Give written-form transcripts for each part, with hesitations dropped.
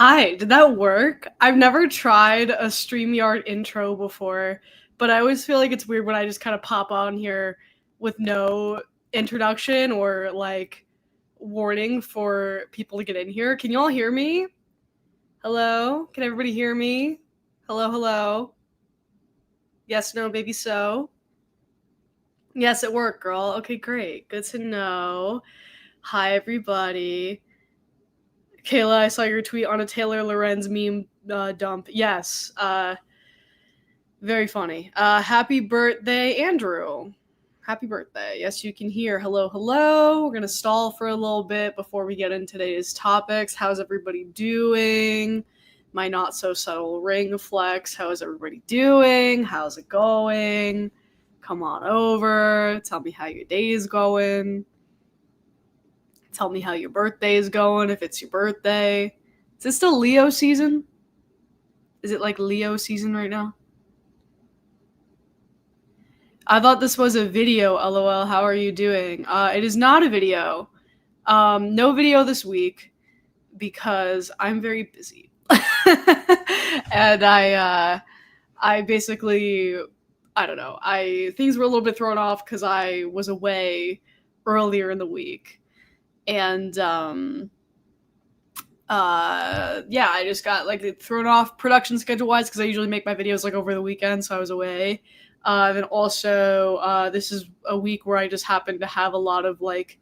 Hi, did that work? I've never tried a StreamYard intro before, but I always feel like it's weird when I just kind of pop on here with no introduction or like warning for people to get in here. Can you all hear me? Hello? Can everybody hear me? Hello, hello. Yes, no, maybe so. Yes, it worked, girl. Okay, great. Good to know. Hi, everybody. Kayla, I saw your tweet on a Taylor Lorenz meme dump. Yes, very funny. Happy birthday, Andrew. Happy birthday. Yes, you can hear. Hello, hello. We're going to stall for a little bit before we get into today's topics. How's everybody doing? My not so subtle ring flex. How is everybody doing? How's it going? Come on over. Tell me how your day is going. Tell me how your birthday is going if it's your birthday. Is it still Leo season? Is it like Leo season right now? I thought this was a video, lol. How are you doing? It is not a video. No video this week because I'm very busy. And I basically, I don't know. Things were a little bit thrown off because I was away earlier in the week. And yeah, I just got like thrown off production schedule wise because I usually make my videos like over the weekend, so I was away. Then also, this is a week where I just happened to have a lot of like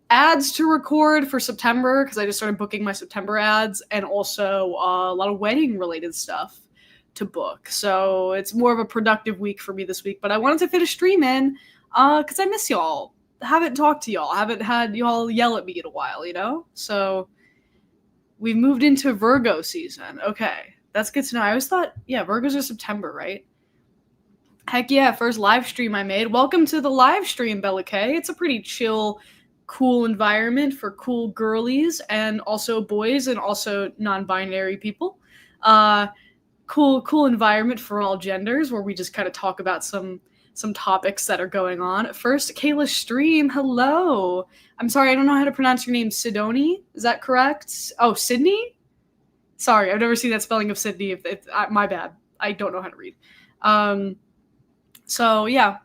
ads to record for September because I just started booking my September ads, and also a lot of wedding related stuff to book. So it's more of a productive week for me this week. But I wanted to fit a stream in because I miss y'all. Haven't talked to y'all. Haven't had y'all yell at me in a while, you know? So we've moved into Virgo season. Okay, that's good to know. I always thought, yeah, Virgos are September, right? Heck yeah, first live stream I made. Welcome to the live stream, Bella K. It's a pretty chill, cool environment for cool girlies and also boys and also non-binary people. Cool environment for all genders where we just kind of talk about some topics that are going on. First, Kayla Stream, hello. I'm sorry, I don't know how to pronounce your name. Sidoni? Is that correct? Oh, Sydney? Sorry, I've never seen that spelling of Sydney. My bad. I don't know how to read. So yeah,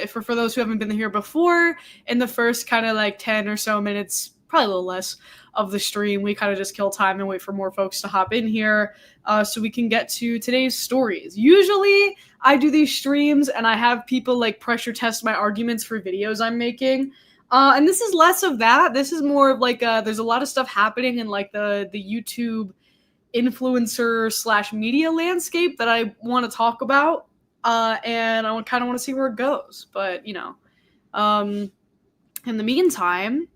for those who haven't been here before, in the first kind of like 10 or so minutes, probably a little less of the stream, we kind of just kill time and wait for more folks to hop in here so we can get to today's stories. Usually I do these streams and I have people like pressure test my arguments for videos I'm making. And this is less of that. This is more of like there's a lot of stuff happening in like the YouTube influencer / media landscape that I want to talk about. And I kind of want to see where it goes. But, you know, in the meantime,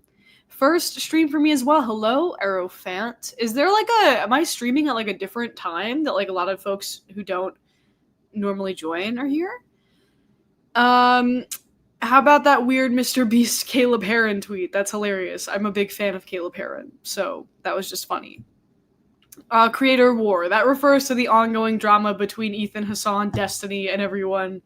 first stream for me as well. Hello, Aerofant. Is there like am I streaming at like a different time that like a lot of folks who don't normally join are here? How about that weird Mr. Beast Caleb Heron tweet? That's hilarious. I'm a big fan of Caleb Heron, so that was just funny. Creator war. That refers to the ongoing drama between Ethan Hassan, Destiny, and everyone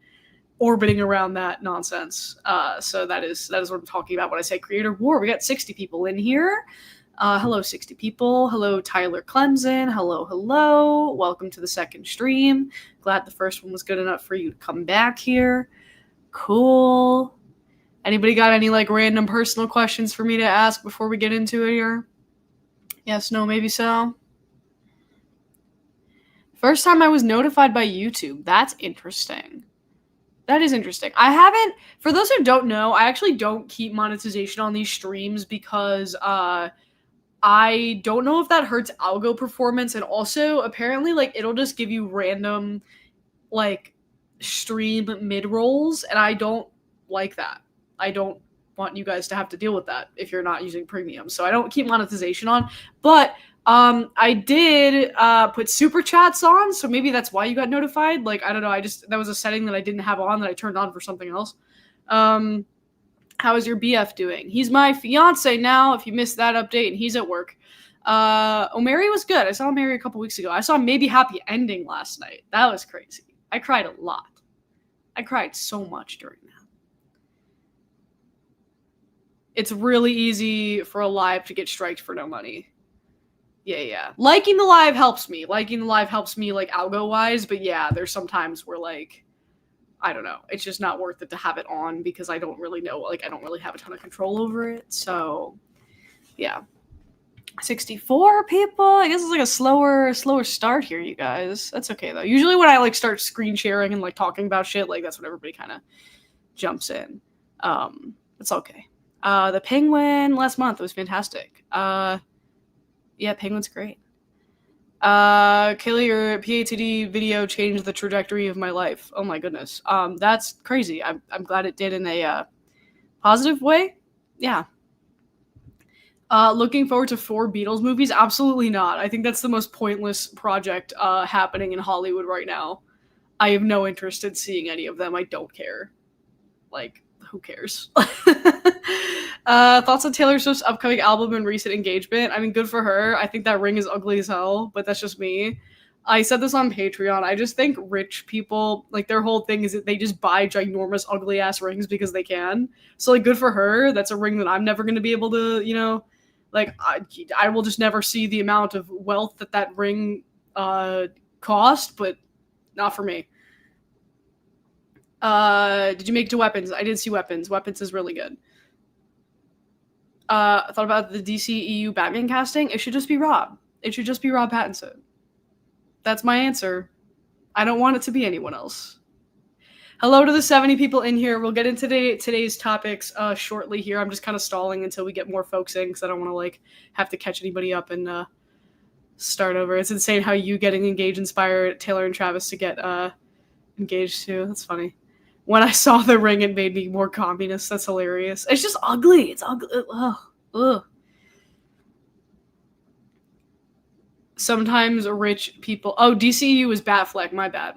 orbiting around that nonsense. So that is what I'm talking about when I say creator war. We got 60 people in here. Hello, 60 people. Hello, Tyler Clemson. Hello. Welcome to the second stream. Glad the first one was good enough for you to come back here. Cool. Anybody got any like random personal questions for me to ask before we get into it here? Yes, no, maybe so. First time I was notified by YouTube. That's interesting. That is interesting. I haven't, for those who don't know, I actually don't keep monetization on these streams because I don't know if that hurts algo performance, and also apparently like it'll just give you random like stream mid-rolls, and I don't like that. I don't want you guys to have to deal with that if you're not using premium. So I don't keep monetization on, but I did put super chats on, so maybe that's why you got notified. Like, I don't know, that was a setting that I didn't have on that I turned on for something else. How is your BF doing? He's my fiance now, if you missed that update, and he's at work. Omeri was good. I saw Omeri a couple weeks ago. I saw Maybe Happy Ending last night. That was crazy. I cried a lot. I cried so much during that. It's really easy for a live to get striked for no money. Yeah. Liking the live helps me. Like algo wise, but yeah, there's sometimes where like I don't know. It's just not worth it to have it on because I don't really know. Like I don't really have a ton of control over it. So yeah. 64 people. I guess it's like a slower start here, you guys. That's okay though. Usually when I like start screen sharing and like talking about shit, like that's when everybody kind of jumps in. It's okay. The Penguin last month was fantastic. Yeah, Penguin's great. Kaylee, your PATD video changed the trajectory of my life. Oh my goodness. That's crazy. I'm glad it did in a positive way. Yeah. Looking forward to 4 Beatles movies? Absolutely not. I think that's the most pointless project happening in Hollywood right now. I have no interest in seeing any of them. I don't care. Like, who cares? Thoughts on Taylor Swift's upcoming album and recent engagement? I mean, good for her. I think that ring is ugly as hell, but that's just me. I said this on Patreon. I just think rich people, like, their whole thing is that they just buy ginormous, ugly-ass rings because they can. So, like, good for her. That's a ring that I'm never going to be able to, you know, like, I will just never see the amount of wealth that ring cost, but not for me. Did you make it to Weapons? I did see Weapons. Weapons is really good. I thought about the DCEU Batman casting. It should just be Rob. It should just be Rob Pattinson. That's my answer. I don't want it to be anyone else. Hello to the 70 people in here. We'll get into today's topics shortly here. I'm just kind of stalling until we get more folks in because I don't want to like have to catch anybody up and start over. It's insane how you getting engaged inspired Taylor and Travis to get engaged too. That's funny. When I saw the ring, it made me more communist. That's hilarious. It's just ugly. It's ugly. Ugh. Sometimes rich people... Oh, DCU is Batfleck. My bad.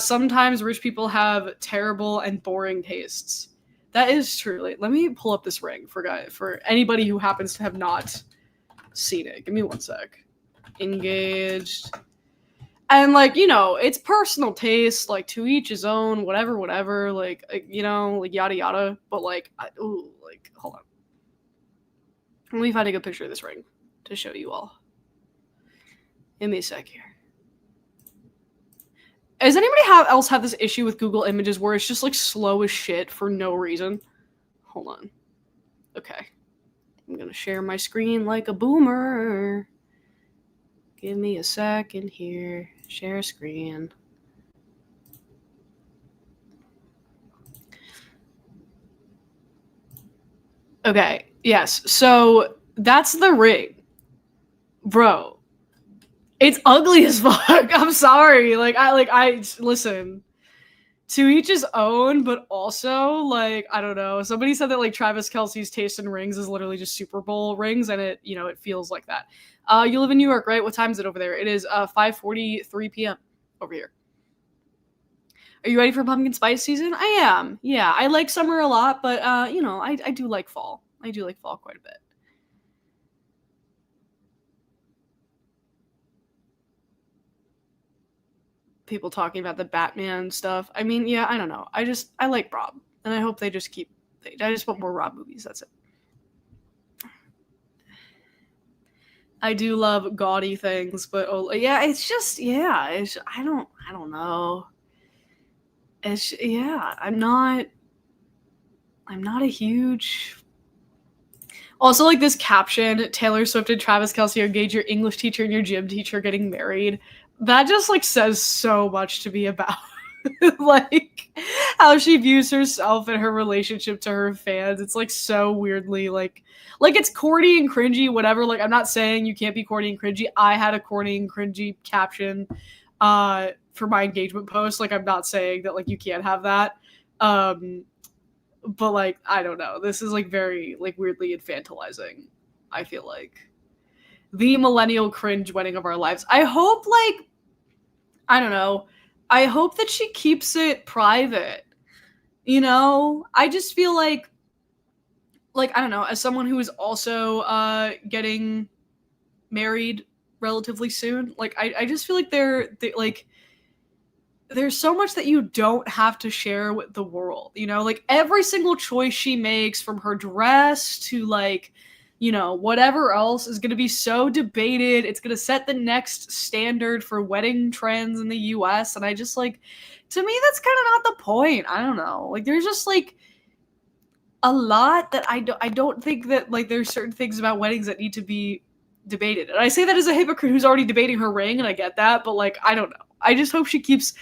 Sometimes rich people have terrible and boring tastes. That is true. Let me pull up this ring for anybody who happens to have not seen it. Give me one sec. Engaged... And, like, you know, it's personal taste, like, to each his own, whatever, like, you know, like, yada yada. But, like, hold on. Let me find a good picture of this ring to show you all. Give me a sec here. Does anybody else have this issue with Google Images where it's just, like, slow as shit for no reason? Hold on. Okay. I'm gonna share my screen like a boomer. Give me a second here. Share screen. Okay, yes. So that's the ring. Bro. It's ugly as fuck. I'm sorry. I listen. To each his own, but also, like, I don't know. Somebody said that, like, Travis Kelce's taste in rings is literally just Super Bowl rings, and it, you know, it feels like that. You live in New York, right? What time is it over there? It is 5:43 p.m. over here. Are you ready for pumpkin spice season? I am. Yeah, I like summer a lot, but, you know, I do like fall. I do like fall quite a bit. People talking about the Batman stuff. I mean, yeah, I don't know. I like Rob, and I hope they just keep. I just want more Rob movies. That's it. I do love gaudy things, but yeah, it's just I don't know. It's yeah, I'm not a huge. Also, like this caption: Taylor Swift and Travis Kelce are engaged. Your English teacher and your gym teacher getting married. That just like says so much to me about like how she views herself and her relationship to her fans. It's like so weirdly like it's corny and cringy, whatever. Like I'm not saying you can't be corny and cringy. I had a corny and cringy caption for my engagement post. Like I'm not saying that like you can't have that. But like I don't know. This is like very like weirdly infantilizing, I feel like. The millennial cringe wedding of our lives. I hope, like, I don't know. I hope that she keeps it private. You know? I just feel like, I don't know, as someone who is also getting married relatively soon, like, I just feel like there's so much that you don't have to share with the world, you know? Like, every single choice she makes, from her dress to, like, whatever else is going to be so debated. It's going to set the next standard for wedding trends in the US. And I just like, to me, that's kind of not the point. I don't know. Like, there's just like a lot that I don't think that like there's certain things about weddings that need to be debated. And I say that as a hypocrite who's already debating her ring, and I get that, but like, I don't know. I just hope she keeps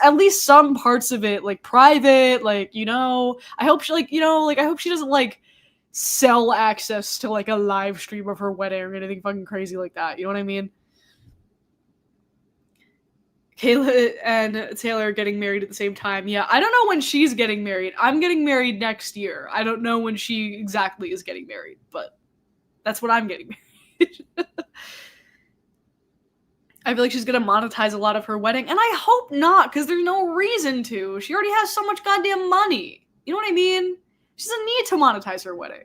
at least some parts of it like private, like, I hope she I hope she doesn't like sell access to like a live stream of her wedding or anything fucking crazy like that. You know what I mean? Kayla and Taylor are getting married at the same time. Yeah, I don't know when she's getting married. I'm getting married next year. I don't know when she exactly is getting married, but that's when I'm getting married. I feel like she's gonna monetize a lot of her wedding, and I hope not, because there's no reason to. She already has so much goddamn money. You know what I mean? She doesn't need to monetize her wedding.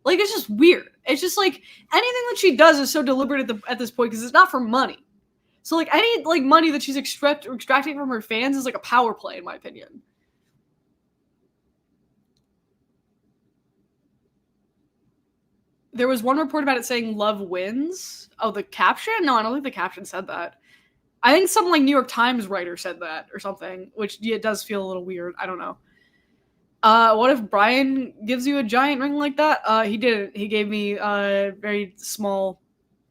Like, it's just weird. It's just like anything that she does is so deliberate at this point because it's not for money. So like any like money that she's extracting from her fans is like a power play, in my opinion. There was one report about it saying love wins. Oh, the caption? No, I don't think the caption said that. I think some like New York Times writer said that or something, which it does feel a little weird. I don't know. What if Brian gives you a giant ring like that? He didn't. He gave me a very small,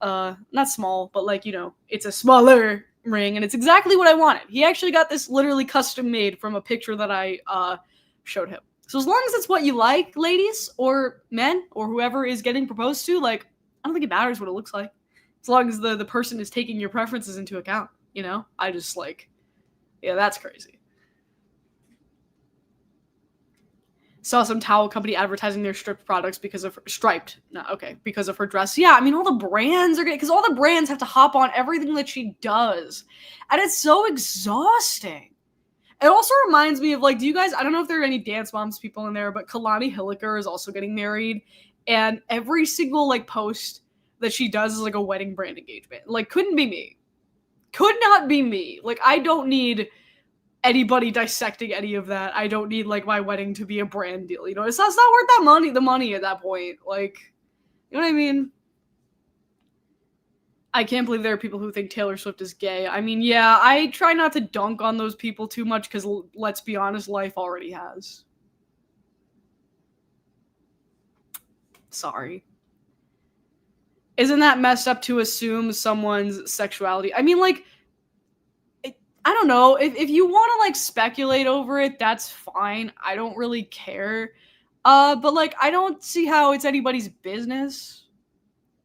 not small, but like, it's a smaller ring, and it's exactly what I wanted. He actually got this literally custom made from a picture that I showed him. So as long as it's what you like, ladies or men or whoever is getting proposed to, like, I don't think it matters what it looks like. As long as the person is taking your preferences into account, I just like, yeah, that's crazy. Saw some towel company advertising their striped products because of because of her dress. Yeah, I mean, all the brands are because all the brands have to hop on everything that she does, and it's so exhausting. It also reminds me of like, do you guys? I don't know if there are any Dance Moms people in there, but Kalani Hilliker is also getting married, and every single like post that she does is like a wedding brand engagement. Like, couldn't be me. Could not be me. Like, I don't need anybody dissecting any of that. I don't need like my wedding to be a brand deal. It's not worth that money. The money at that point, like, you know what I mean? I can't believe there are people who think Taylor Swift is gay. I mean, yeah, I try not to dunk on those people too much because let's be honest, life already has. Sorry. Isn't that messed up to assume someone's sexuality? I mean, like, I don't know. If you want to like speculate over it, that's fine. I don't really care. But like, I don't see how it's anybody's business.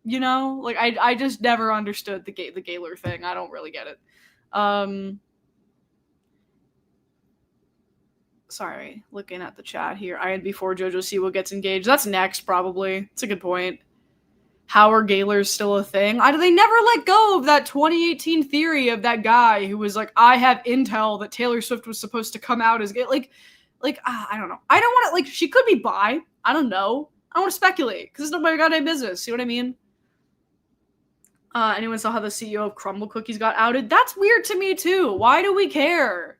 Like I just never understood the Gaylor thing. I don't really get it. Sorry, looking at the chat here. I had before JoJo Siwa gets engaged. That's next, probably. It's a good point. How are Gaylors still a thing? They never let go of that 2018 theory of that guy who was like, I have intel that Taylor Swift was supposed to come out as gay. I don't know. I don't want to, like, she could be bi. I don't know. I don't want to speculate because it's not my goddamn business. See what I mean? Anyone saw how the CEO of Crumble Cookies got outed? That's weird to me too. Why do we care?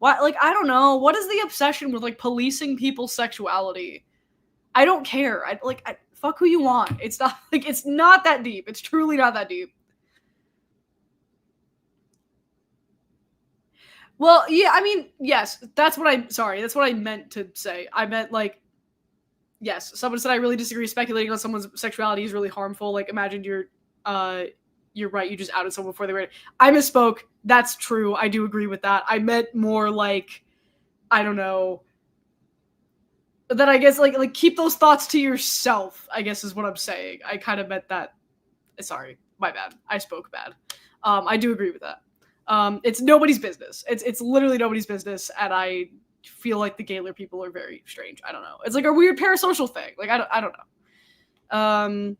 Why? Like, I don't know. What is the obsession with like policing people's sexuality? I don't care. Fuck who you want. It's not like it's not that deep. It's truly not that deep. Well, yeah, I mean, yes, that's what I meant to say. I meant like, yes, someone said I really disagree. Speculating on someone's sexuality is really harmful. Like, imagine you're right, you just outed someone before they were. I misspoke. That's true. I do agree with that. I meant more like, I don't know. That I guess like keep those thoughts to yourself, I guess is what I'm saying. I kind of meant that. Sorry, my bad. I spoke bad. I do agree with that. It's nobody's business. It's literally nobody's business, and I feel like the Gaylor people are very strange. I don't know. It's like a weird parasocial thing. Like I don't know.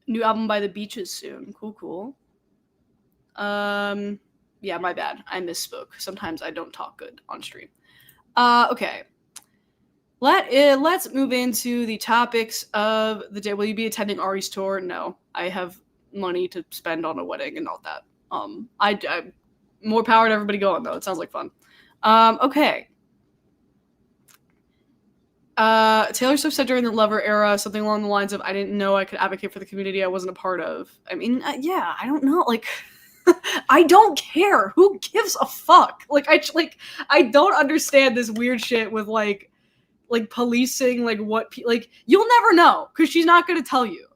New album by The Beaches soon. Cool. Yeah, my bad. I misspoke. Sometimes I don't talk good on stream. Okay. Let's move into the topics of the day. Will you be attending Ari's tour? No, I have money to spend on a wedding and all that. I more power to everybody going though. It sounds like fun. Okay. Taylor Swift said during the Lover era something along the lines of, "I didn't know I could advocate for the community I wasn't a part of." I mean, yeah, I don't know. Like, I don't care. Who gives a fuck? Like, I don't understand this weird shit with like policing like what like you'll never know because she's not gonna tell you.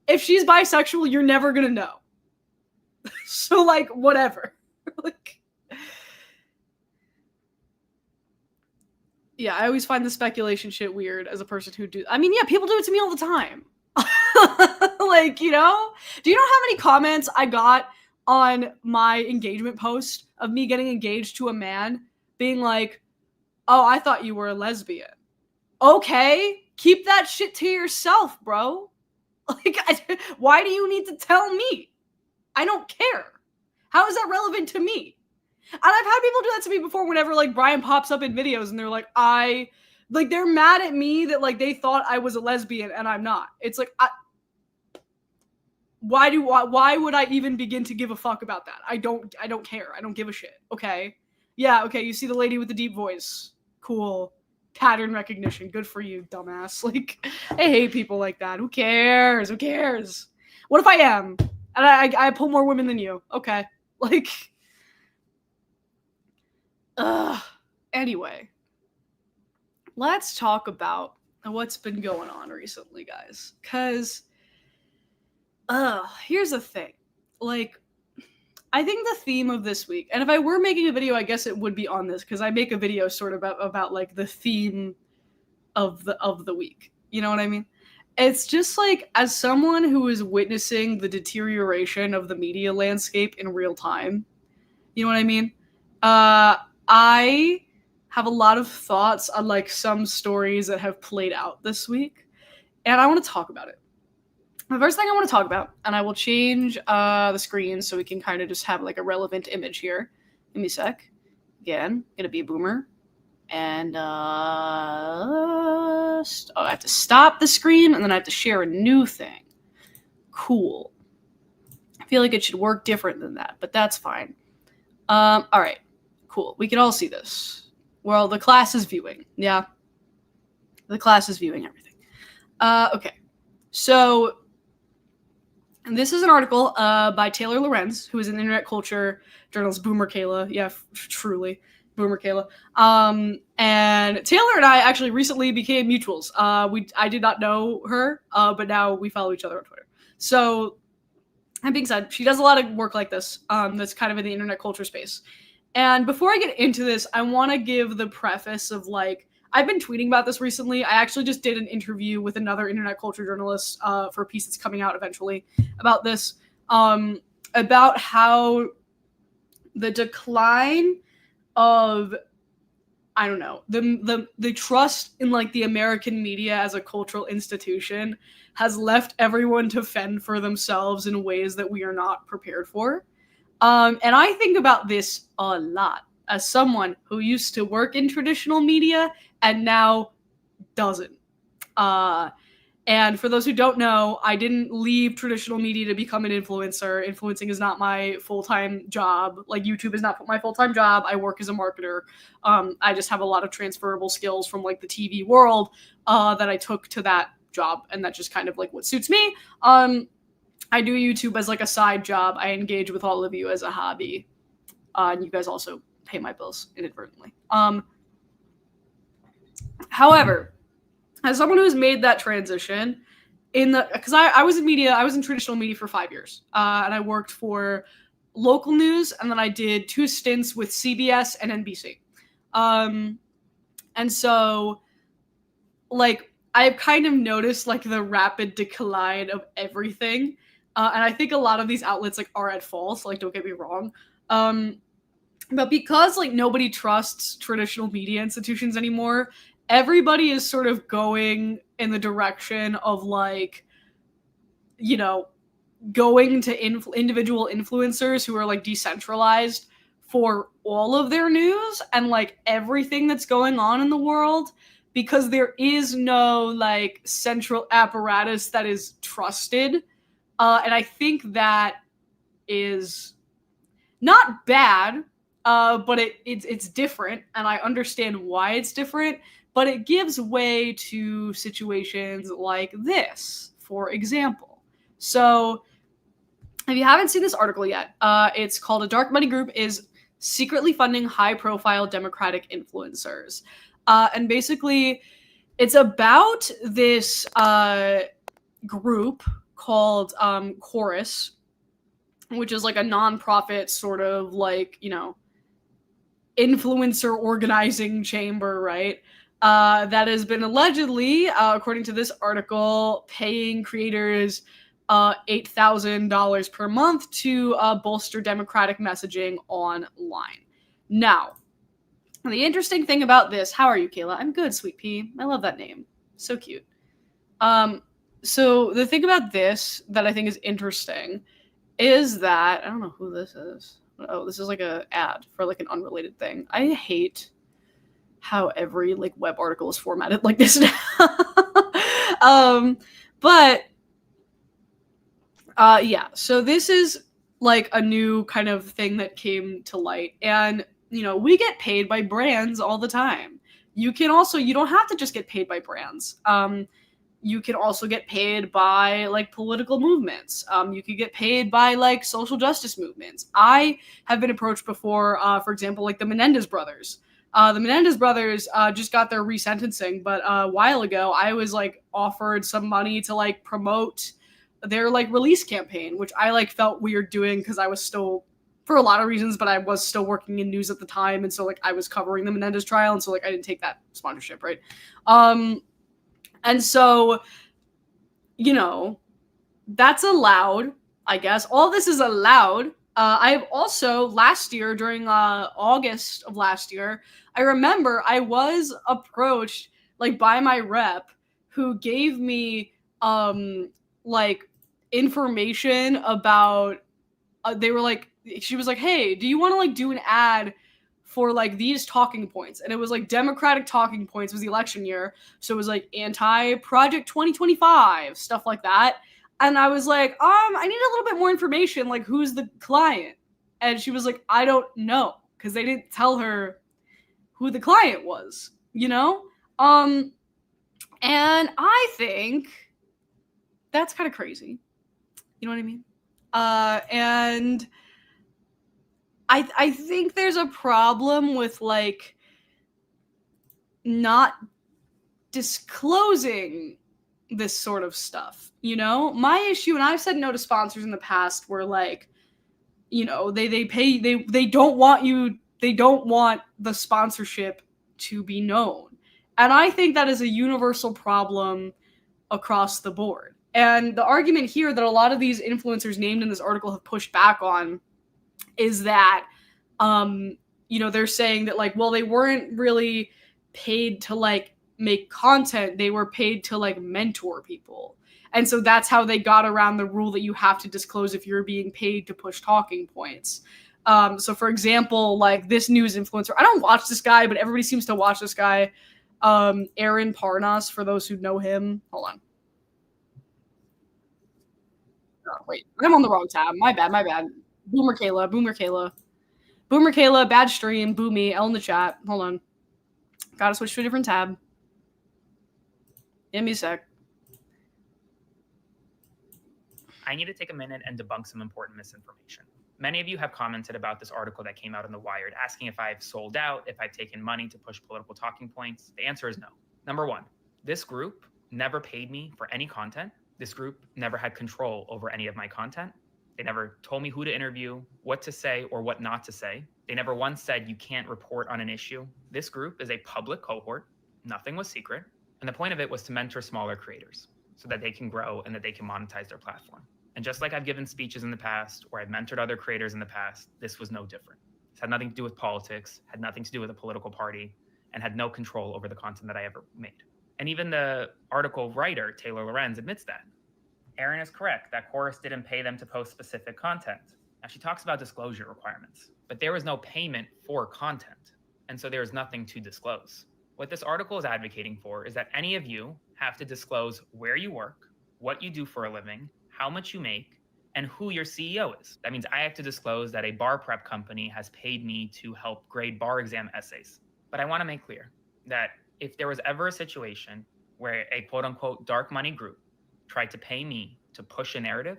If she's bisexual, you're never gonna know. So like whatever. Like, yeah, I always find the speculation shit weird as a person who do. I mean, yeah, people do it to me all the time. Like, you know? Do you know how many comments I got on my engagement post of me getting engaged to a man being like, "Oh, I thought you were a lesbian." Okay, keep that shit to yourself, bro. Like, why do you need to tell me? I don't care. How is that relevant to me? And I've had people do that to me before whenever, like, Brian pops up in videos and they're like, they're mad at me that, like, they thought I was a lesbian and I'm not. It's like, why would I even begin to give a fuck about that? I don't care. I don't give a shit. Okay. Yeah, okay, you see the lady with the deep voice. Cool. Pattern recognition. Good for you, dumbass. Like, I hate people like that. Who cares? Who cares? What if I am? And I pull more women than you. Okay. Like, anyway. Let's talk about what's been going on recently, guys. Because, here's the thing. Like, I think the theme of this week, and if I were making a video, I guess it would be on this, because I make a video sort of about like the theme of the week. You know what I mean? It's just like, as someone who is witnessing the deterioration of the media landscape in real time, you know what I mean? I have a lot of thoughts on like some stories that have played out this week, and I want to talk about it. The first thing I want to talk about, and I will change the screen so we can kind of just have like a relevant image here. Give me a sec. Again, gonna be a boomer. And I have to stop the screen and then I have to share a new thing. Cool. I feel like it should work different than that, but that's fine. All right, cool. We can all see this. Well, the class is viewing. Yeah, the class is viewing everything. Okay, so this is an article by Taylor Lorenz, who is an internet culture journalist. Boomer Kayla. Yeah, truly. Boomer Kayla. And Taylor and I actually recently became mutuals. I did not know her, but now we follow each other on Twitter. So, that being said, she does a lot of work like this that's kind of in the internet culture space. And before I get into this, I want to give the preface of like, I've been tweeting about this recently. I actually just did an interview with another internet culture journalist for a piece that's coming out eventually about this, about how the decline of, I don't know, the trust in like the American media as a cultural institution has left everyone to fend for themselves in ways that we are not prepared for. And I think about this a lot as someone who used to work in traditional media and now doesn't. And for those who don't know, I didn't leave traditional media to become an influencer. Influencing is not my full-time job. Like, YouTube is not my full-time job. I work as a marketer. I just have a lot of transferable skills from like the TV world that I took to that job, and that's just kind of like what suits me. I do YouTube as like a side job. I engage with all of you as a hobby. And you guys also pay my bills inadvertently. However, as someone who has made that transition, because I was in media, I was in traditional media for 5 years, and I worked for local news, and then I did 2 stints with CBS and NBC. And so, like, I've kind of noticed like the rapid decline of everything, and I think a lot of these outlets like are at fault. Like, don't get me wrong. But because like nobody trusts traditional media institutions anymore, everybody is sort of going in the direction of like, you know, going to individual influencers who are like decentralized for all of their news and like everything that's going on in the world, because there is no like central apparatus that is trusted. And I think that is not bad, but it's different, and I understand why it's different, but it gives way to situations like this, for example. So if you haven't seen this article yet, it's called "A Dark Money Group is Secretly Funding High-Profile Democratic Influencers." And basically, it's about this group called Chorus, which is like a nonprofit sort of like, influencer organizing chamber, right? That has been allegedly, according to this article, paying creators $8,000 per month to bolster Democratic messaging online. Now, the interesting thing about this, how are you, Kayla? I'm good, sweet pea. I love that name. So cute. So the thing about this that I think is interesting is that, I don't know who this is. Oh, this is like a ad for like an unrelated thing. I hate how every like web article is formatted like this now. But yeah, so this is like a new kind of thing that came to light, and we get paid by brands all the time. You don't have to just get paid by brands. You can also get paid by like political movements. You could get paid by like social justice movements. I have been approached before, for example, like the Menendez brothers. The Menendez brothers just got their resentencing, but a while ago I was like offered some money to like promote their like release campaign, which I like felt weird doing because I was still, for a lot of reasons, but I was still working in news at the time, and so like I was covering the Menendez trial, and so like I didn't take that sponsorship, right? And so, that's allowed, I guess. All this is allowed. I've also, last year, during August of last year, I remember I was approached, like, by my rep, who gave me, like, information about, they were like, she was like, hey, do you want to, like, do an ad for like these talking points? And it was like Democratic talking points. Was the election year, so it was like anti-Project 2025, stuff like that. And I was like, I need a little bit more information, like who's the client? And she was like, I don't know, because they didn't tell her who the client was, and I think that's kind of crazy, you know what I mean? And I think there's a problem with like not disclosing this sort of stuff, My issue, and I've said no to sponsors in the past, where like, they don't want the sponsorship to be known. And I think that is a universal problem across the board. And the argument here that a lot of these influencers named in this article have pushed back on is that, they're saying that like, well, they weren't really paid to like make content. They were paid to like mentor people. And so that's how they got around the rule that you have to disclose if you're being paid to push talking points. So for example, like this news influencer, I don't watch this guy, but everybody seems to watch this guy. Aaron Parnas, for those who know him. Hold on. Oh, wait, I'm on the wrong tab. My bad. Boomer Kayla, bad stream, boomy, L in the chat. Hold on. Gotta switch to a different tab. Give me a sec. I need to take a minute and debunk some important misinformation. Many of you have commented about this article that came out in The Wired, asking if I've sold out, if I've taken money to push political talking points. The answer is no. Number one, this group never paid me for any content. This group never had control over any of my content. They never told me who to interview, what to say, or what not to say. They never once said you can't report on an issue. This group is a public cohort. Nothing was secret. And the point of it was to mentor smaller creators so that they can grow and that they can monetize their platform. And just like I've given speeches in the past, or I've mentored other creators in the past, this was no different. This had nothing to do with politics, had nothing to do with a political party, and had no control over the content that I ever made. And even the article writer, Taylor Lorenz, admits that. Aaron is correct that Chorus didn't pay them to post specific content. Now, she talks about disclosure requirements, but there was no payment for content, and so there is nothing to disclose. What this article is advocating for is that any of you have to disclose where you work, what you do for a living, how much you make, and who your CEO is. That means I have to disclose that a bar prep company has paid me to help grade bar exam essays. But I want to make clear that if there was ever a situation where a quote unquote dark money group tried to pay me to push a narrative,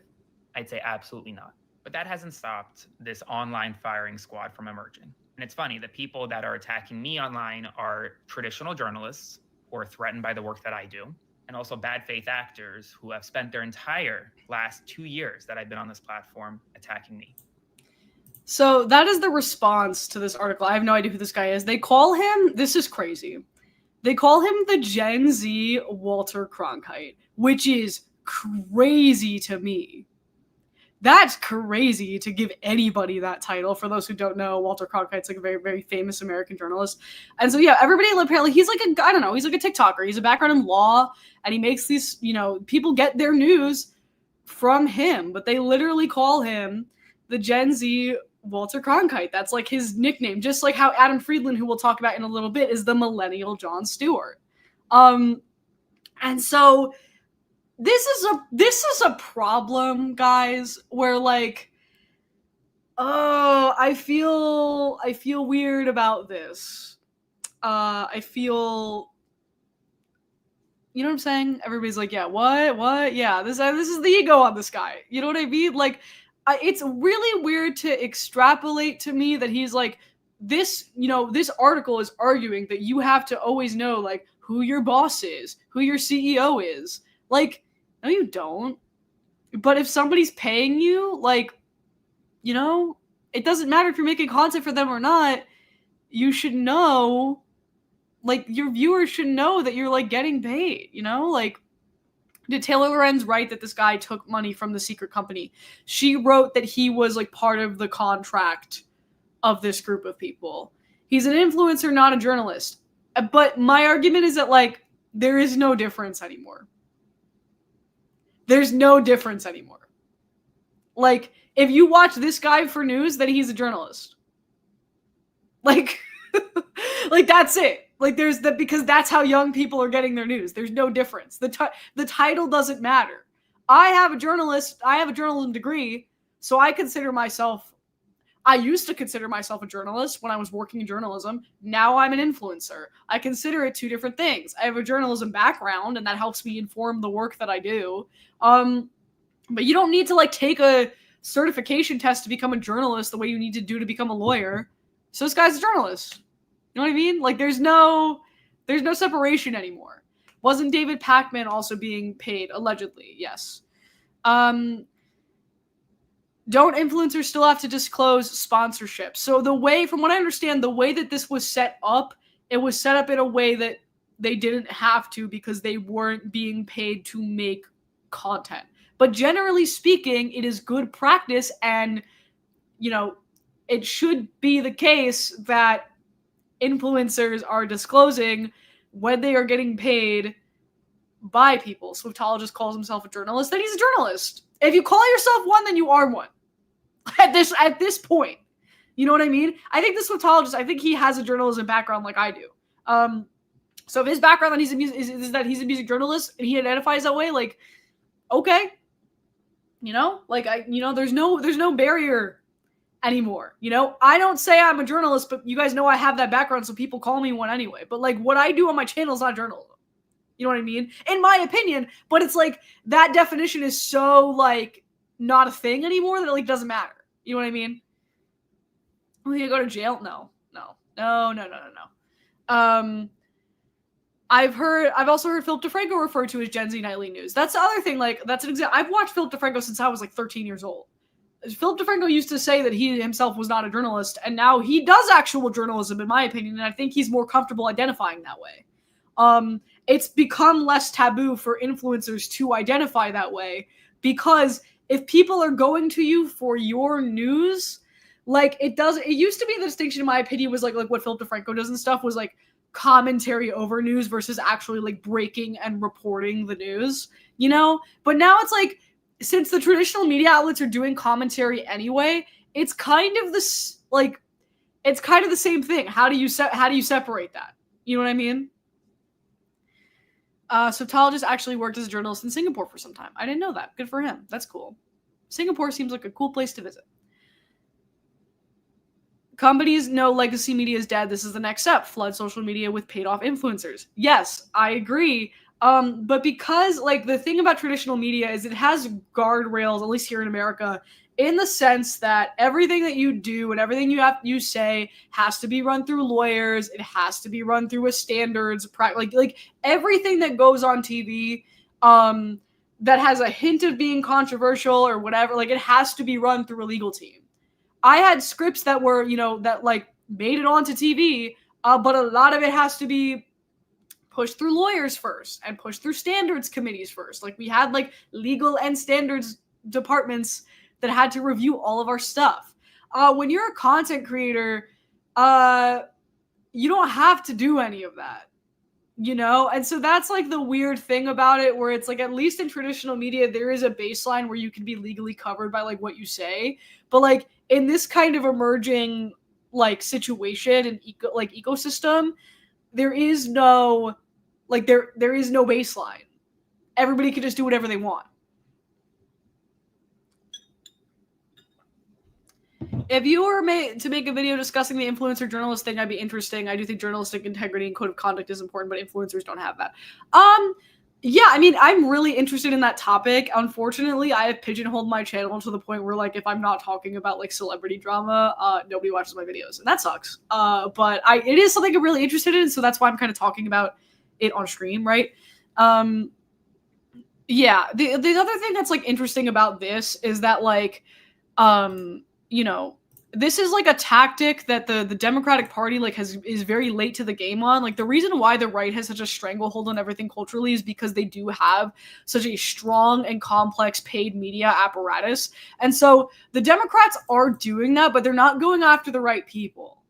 I'd say absolutely not. But that hasn't stopped this online firing squad from emerging. And it's funny, the people that are attacking me online are traditional journalists who are threatened by the work that I do, and also bad faith actors who have spent their entire last 2 years that I've been on this platform attacking me. So that is the response to this article. I have no idea who this guy is. They call him, this is crazy, they call him the Gen Z Walter Cronkite, which is crazy to me. That's crazy to give anybody that title. For those who don't know, Walter Cronkite's like a very, very famous American journalist. And so, yeah, everybody apparently, he's like I don't know, he's like a TikToker. He's a background in law, and he makes these, people get their news from him, but they literally call him the Gen Z Walter Cronkite. That's like his nickname, just like how Adam Friedland, who we'll talk about in a little bit, is the millennial Jon Stewart. And so this is a problem, guys, where like, oh, I feel weird about this. I feel, you know what I'm saying? Everybody's like, yeah, what? Yeah, this is the ego on this guy. You know what I mean? Like, it's really weird to extrapolate to me that he's like, this article is arguing that you have to always know like who your boss is, who your CEO is. Like, no, you don't. But if somebody's paying you, like, it doesn't matter if you're making content for them or not. You should know, like, your viewers should know that you're, like, getting paid, Like, did Taylor Lorenz write that this guy took money from the secret company? She wrote that he was, like, part of the contract of this group of people. He's an influencer, not a journalist. But my argument is that, like, there is no difference anymore. There's no difference anymore. Like, if you watch this guy for news, then he's a journalist. Like, like that's it. Like, there's that, because that's how young people are getting their news. There's no difference. The title doesn't matter. I have a journalism degree, so I used to consider myself a journalist when I was working in journalism. Now I'm an influencer. I consider it two different things. I have a journalism background, and that helps me inform the work that I do. But you don't need to like take a certification test to become a journalist the way you need to do to become a lawyer. So this guy's a journalist. You know what I mean? Like there's no separation anymore. Wasn't David Pakman also being paid? Allegedly, yes. Don't influencers still have to disclose sponsorship? So from what I understand, the way that this was set up, it was set up in a way that they didn't have to because they weren't being paid to make content. But generally speaking, it is good practice, and, it should be the case that influencers are disclosing when they are getting paid by people. Swiftologist calls himself a journalist, then he's a journalist. If you call yourself one, then you are one. At this point, you know what I mean? I think the Swiftologist, I think he has a journalism background like I do. So if his background that is that he's a music journalist and he identifies that way, like, okay, there's no barrier anymore. I don't say I'm a journalist, but you guys know I have that background, so people call me one anyway. But like what I do on my channel is not journalism. You know what I mean? In my opinion, but it's like that definition is so like not a thing anymore that it like doesn't matter. You know what I mean? Will you go to jail? No. I've also heard Philip DeFranco referred to as Gen Z Nightly News. That's the other thing. Like, that's an example. I've watched Philip DeFranco since I was like 13 years old. Philip DeFranco used to say that he himself was not a journalist, and now he does actual journalism, in my opinion, and I think he's more comfortable identifying that way. It's become less taboo for influencers to identify that way, because if people are going to you for your news, like it used to be the distinction, in my opinion, was like what Philip DeFranco does and stuff was like commentary over news versus actually like breaking and reporting the news, but now it's like, since the traditional media outlets are doing commentary anyway, it's kind of the same thing. How do you separate that? You know what I mean? Soptologist actually worked as a journalist in Singapore for some time. I didn't know that. Good for him. That's cool. Singapore seems like a cool place to visit. Companies know legacy media is dead. This is the next step. Flood social media with paid off influencers. Yes, I agree. But because like the thing about traditional media is it has guardrails, at least here in America, in the sense that everything that you do and everything you say has to be run through lawyers. It has to be run through a standards, like everything that goes on TV, that has a hint of being controversial or whatever, like it has to be run through a legal team. I had scripts that were, that like made it onto TV, but a lot of it has to be pushed through lawyers first and pushed through standards committees first. Like we had like legal and standards departments that had to review all of our stuff. When you're a content creator, you don't have to do any of that. And so that's like the weird thing about it, where it's like, at least in traditional media, there is a baseline where you can be legally covered by like what you say. But like in this kind of emerging like situation and ecosystem, there is no there is no baseline. Everybody can just do whatever they want. If you were to make a video discussing the influencer journalist thing, I'd be interesting. I do think journalistic integrity and code of conduct is important, but influencers don't have that. Yeah, I mean, I'm really interested in that topic. Unfortunately, I have pigeonholed my channel to the point where, like, if I'm not talking about, like, celebrity drama, nobody watches my videos, and that sucks. But it is something I'm really interested in, so that's why I'm kind of talking about it on stream, right? Yeah, the other thing that's, like, interesting about this is that, like, this is like a tactic that the Democratic Party like is very late to the game on. Like the reason why the right has such a stranglehold on everything culturally is because they do have such a strong and complex paid media apparatus. And so the Democrats are doing that, but they're not going after the right people.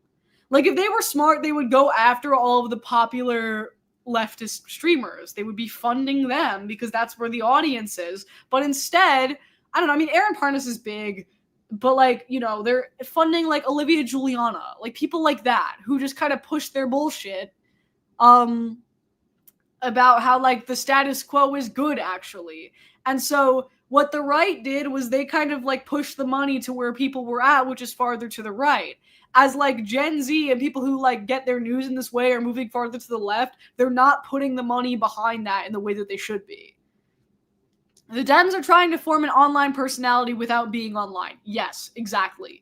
Like if they were smart, they would go after all of the popular leftist streamers. They would be funding them because that's where the audience is. But instead, I don't know. I mean, Aaron Parnas is big. But, like, they're funding, like, Olivia Juliana. Like, people like that who just kind of push their bullshit about how, like, the status quo is good, actually. And so what the right did was they kind of, like, pushed the money to where people were at, which is farther to the right. As, like, Gen Z and people who, like, get their news in this way are moving farther to the left, they're not putting the money behind that in the way that they should be. The Dems are trying to form an online personality without being online. Yes, exactly.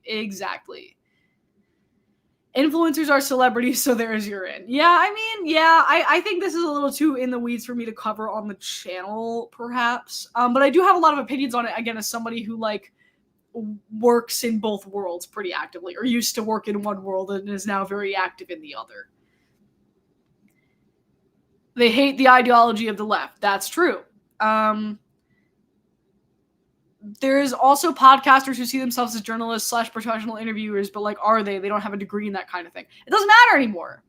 Influencers are celebrities, so there's your in. Yeah, I mean, yeah, I think this is a little too in the weeds for me to cover on the channel, perhaps. But I do have a lot of opinions on it, again, as somebody who, like, works in both worlds pretty actively, or used to work in one world and is now very active in the other. They hate the ideology of the left. That's true. There's also podcasters who see themselves as journalists / professional interviewers, but, like, are they? They don't have a degree in that kind of thing. It doesn't matter anymore.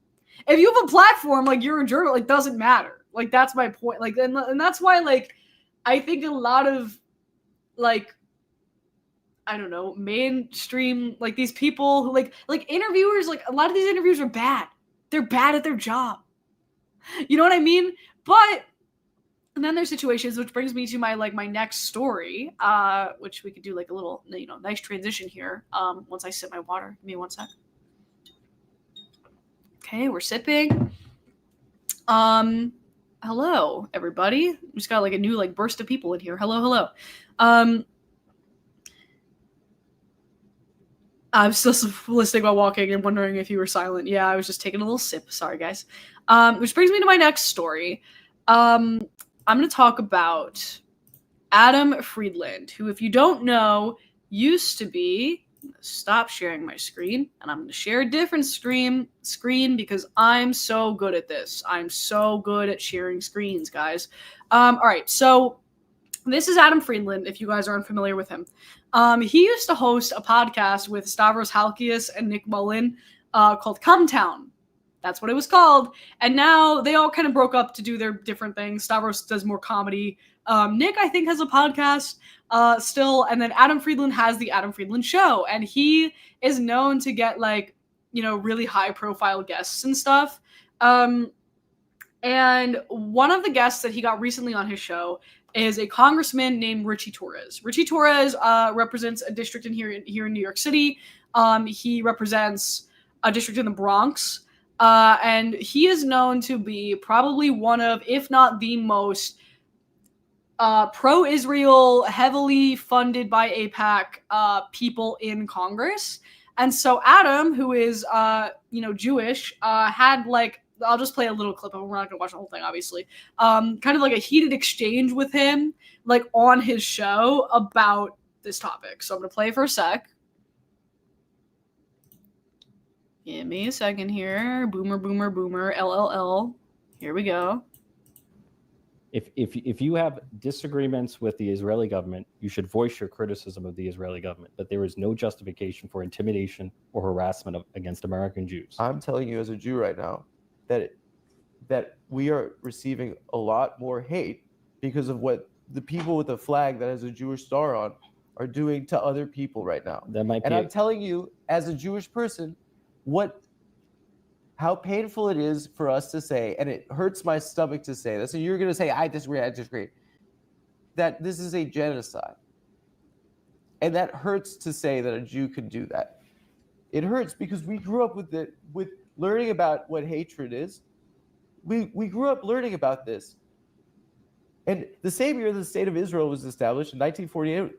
If you have a platform, like, you're a journalist, it doesn't matter. Like, that's my point. Like, and that's why, like, I think a lot of, like, I don't know, mainstream, like, these people who, like interviewers, like, a lot of these interviewers are bad. They're bad at their job. You know what I mean? But... And then there's situations, which brings me to my next story, which we could do like a little, nice transition here. Once I sip my water. Give me one sec. Okay, we're sipping. Hello, everybody. We just got like a new like burst of people in here. Hello. I'm still listening while walking and wondering if you were silent. Yeah, I was just taking a little sip. Sorry, guys. Which brings me to my next story. I'm going to talk about Adam Friedland, who, if you don't know, used to be... Stop sharing my screen, and I'm going to share a different screen because I'm so good at this. I'm so good at sharing screens, guys. All right, so this is Adam Friedland, if you guys aren't familiar with him. He used to host a podcast with Stavros Halkias and Nick Mullen called Come Town. That's what it was called. And now they all kind of broke up to do their different things. Stavros does more comedy. Nick, I think, has a podcast still. And then Adam Friedland has the Adam Friedland Show. And he is known to get, like, really high profile guests and stuff. And one of the guests that he got recently on his show is a congressman named Ritchie Torres. Ritchie Torres represents a district here in New York City. He represents a district in the Bronx. And he is known to be probably one of, if not the most pro-Israel, heavily funded by AIPAC people in Congress. And so Adam, who is, Jewish, had like, I'll just play a little clip of it. We're not gonna watch the whole thing, obviously. Kind of like a heated exchange with him, like on his show about this topic. So I'm gonna play it for a sec. Give me a second here. Boomer, boomer, boomer, LLL. Here we go. If you have disagreements with the Israeli government, you should voice your criticism of the Israeli government, but there is no justification for intimidation or harassment against American Jews. I'm telling you as a Jew right now that we are receiving a lot more hate because of what the people with the flag that has a Jewish star on are doing to other people right now. That might be. And I'm telling you, as a Jewish person, how painful it is for us to say, and it hurts my stomach to say this, and you're going to say, I disagree, that this is a genocide. And that hurts to say that a Jew could do that. It hurts because we grew up with learning about what hatred is. We grew up learning about this. And the same year the state of Israel was established, in 1948,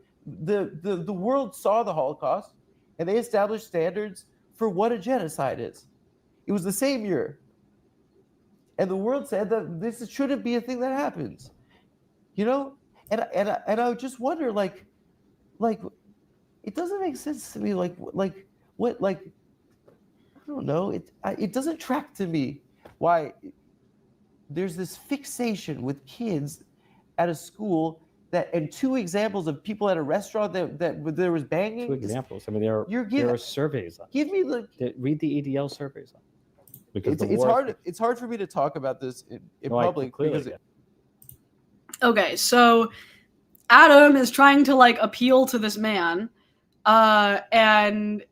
the world saw the Holocaust, and they established standards for what a genocide is. It was the same year. And the world said that this shouldn't be a thing that happens. And I just wonder, like it doesn't make sense to me, I don't know, it doesn't track to me why there's this fixation with kids at a school and two examples of people at a restaurant that there was banging. Two examples. I mean, there are surveys on it. Give me read the EDL surveys on it. Because it's hard for me to talk about this in public because okay, so Adam is trying to like appeal to this man, and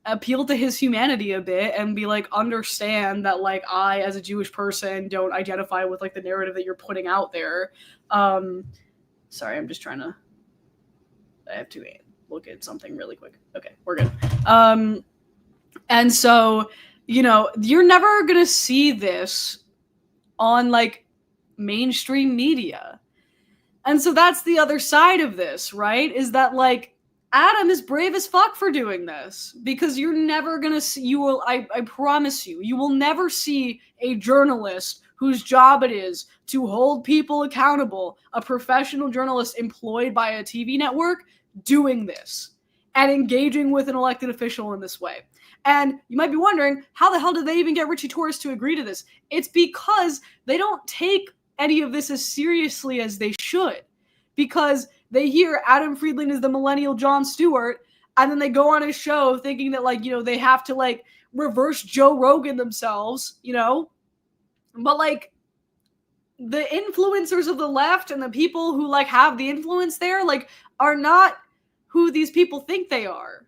appeal to his humanity a bit and be like, understand that like I as a Jewish person don't identify with like the narrative that you're putting out there. Sorry, I'm just trying to. I have to look at something really quick. Okay, we're good. And so. You're never going to see this on like mainstream media. And so that's the other side of this, right? Is that like Adam is brave as fuck for doing this because you're never going to see, I promise you will never see a journalist whose job it is to hold people accountable, a professional journalist employed by a TV network doing this and engaging with an elected official in this way. And you might be wondering, how the hell did they even get Ritchie Torres to agree to this? It's because they don't take any of this as seriously as they should. Because they hear Adam Friedland is the millennial Jon Stewart, and then they go on his show thinking that, they have to, reverse Joe Rogan themselves, But, the influencers of the left and the people who, have the influence there, are not who these people think they are.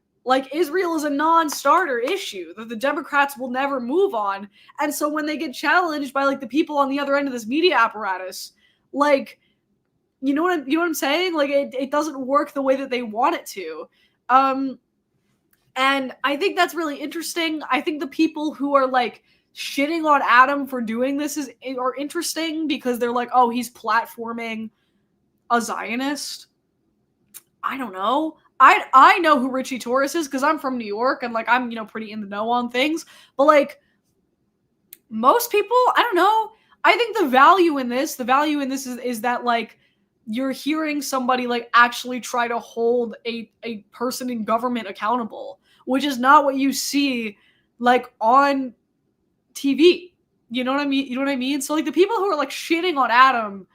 Israel is a non-starter issue that the Democrats will never move on. And so when they get challenged by the people on the other end of this media apparatus, you know what I'm saying? It doesn't work the way that they want it to. And I think that's really interesting. I think the people who are shitting on Adam for doing this are interesting because they're oh, he's platforming a Zionist. I don't know. I know who Ritchie Torres is because I'm from New York and I'm pretty in the know on things. But most people, I don't know. I think the value in this is that you're hearing somebody actually try to hold a person in government accountable, which is not what you see on TV. You know what I mean? So the people who are shitting on Adam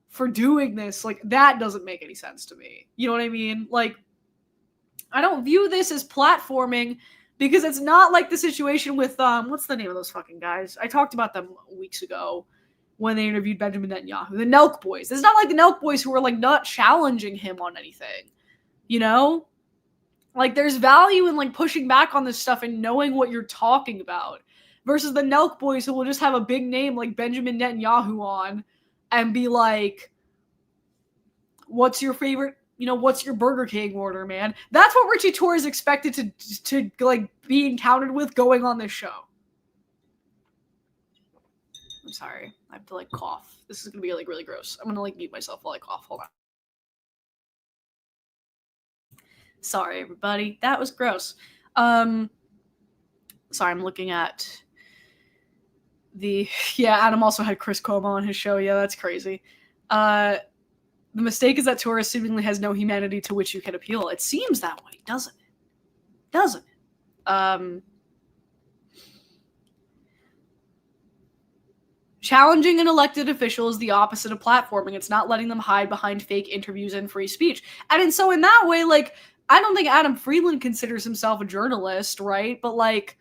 for doing this, that doesn't make any sense to me. You know what I mean? I don't view this as platforming because it's not like the situation with what's the name of those fucking guys? I talked about them weeks ago when they interviewed Benjamin Netanyahu, the Nelk Boys. It's not like the Nelk Boys who are not challenging him on anything. There's value in pushing back on this stuff and knowing what you're talking about versus the Nelk Boys who will just have a big name like Benjamin Netanyahu on and be what's your favorite, what's your Burger King order, man? That's what Ritchie Torres expected to like be encountered with going on this show. I'm sorry. I have to like cough. This is gonna be like really gross. I'm gonna like mute myself while I cough. Hold on. Sorry, everybody. That was gross. Sorry, I'm looking at Adam also had Chris Cuomo on his show. Yeah, that's crazy. The mistake is that Torres seemingly has no humanity to which you can appeal. It seems that way, doesn't it? Doesn't it? Challenging an elected official is the opposite of platforming. It's not letting them hide behind fake interviews and free speech. And so in that way, like, I don't think Adam Friedland considers himself a journalist, right? But like,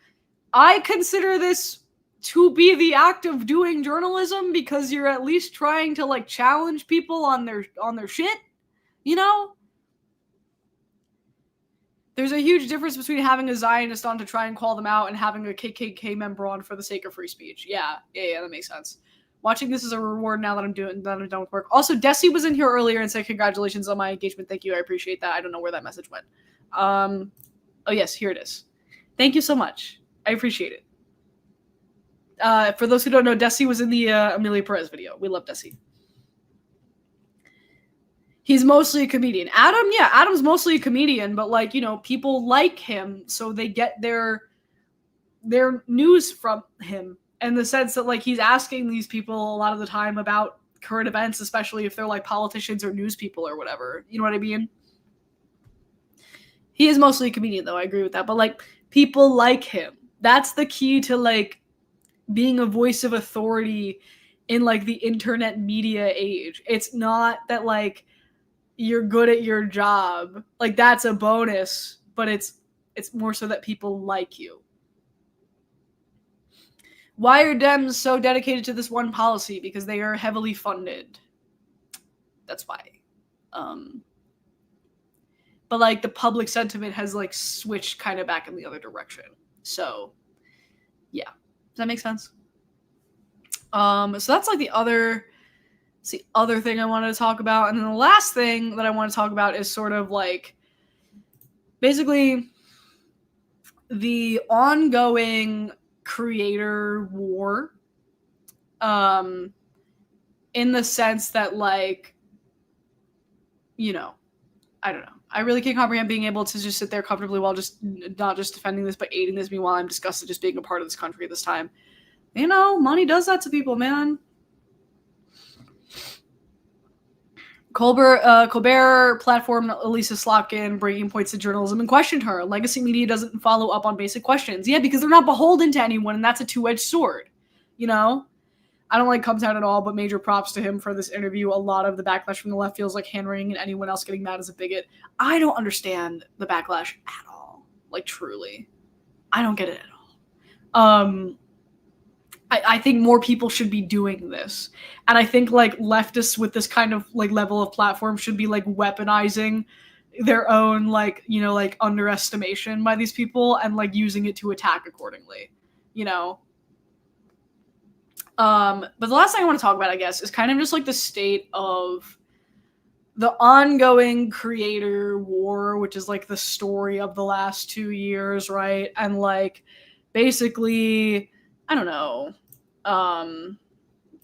I consider this to be the act of doing journalism because you're at least trying to like challenge people on their shit, There's a huge difference between having a Zionist on to try and call them out and having a KKK member on for the sake of free speech. Yeah, that makes sense. Watching this is a reward now that I'm done with work. Also, Desi was in here earlier and said congratulations on my engagement. Thank you. I appreciate that. I don't know where that message went. Oh yes, here it is. Thank you so much. I appreciate it. For those who don't know, Desi was in the Amelia Perez video. We love Desi. He's mostly a comedian. Adam's mostly a comedian, but like, people like him, so they get their news from him in the sense that like he's asking these people a lot of the time about current events, especially if they're like politicians or news people or whatever. You know what I mean? He is mostly a comedian though, I agree with that. But like people like him. That's the key to like being a voice of authority in like the internet media age. It's not that like you're good at your job. Like that's a bonus, but it's more so that people like you. Why are Dems so dedicated to this one policy? Because they are heavily funded. That's why. But like the public sentiment has like switched kind of back in the other direction. So yeah. Does that make sense? So that's like the other thing I wanted to talk about. And then the last thing that I want to talk about is sort of like basically the ongoing creator war. In the sense that like, I don't know. I really can't comprehend being able to just sit there comfortably while just not just defending this, but aiding this. Meanwhile, I'm disgusted just being a part of this country at this time. Money does that to people, man. Colbert platformed Elisa Slotkin, breaking points to journalism, and questioned her. Legacy media doesn't follow up on basic questions. Yeah, because they're not beholden to anyone, and that's a two-edged sword. I don't like Cubs out at all, but major props to him for this interview. A lot of the backlash from the left feels like hand-wringing, and anyone else getting mad as a bigot. I don't understand the backlash at all. Like, truly. I don't get it at all. I think more people should be doing this. And I think like leftists with this kind of like level of platform should be like weaponizing their own like, like underestimation by these people and like using it to attack accordingly, But the last thing I want to talk about, I guess, is kind of just like the state of the ongoing creator war, which is like the story of the last 2 years, right? And like basically, I don't know.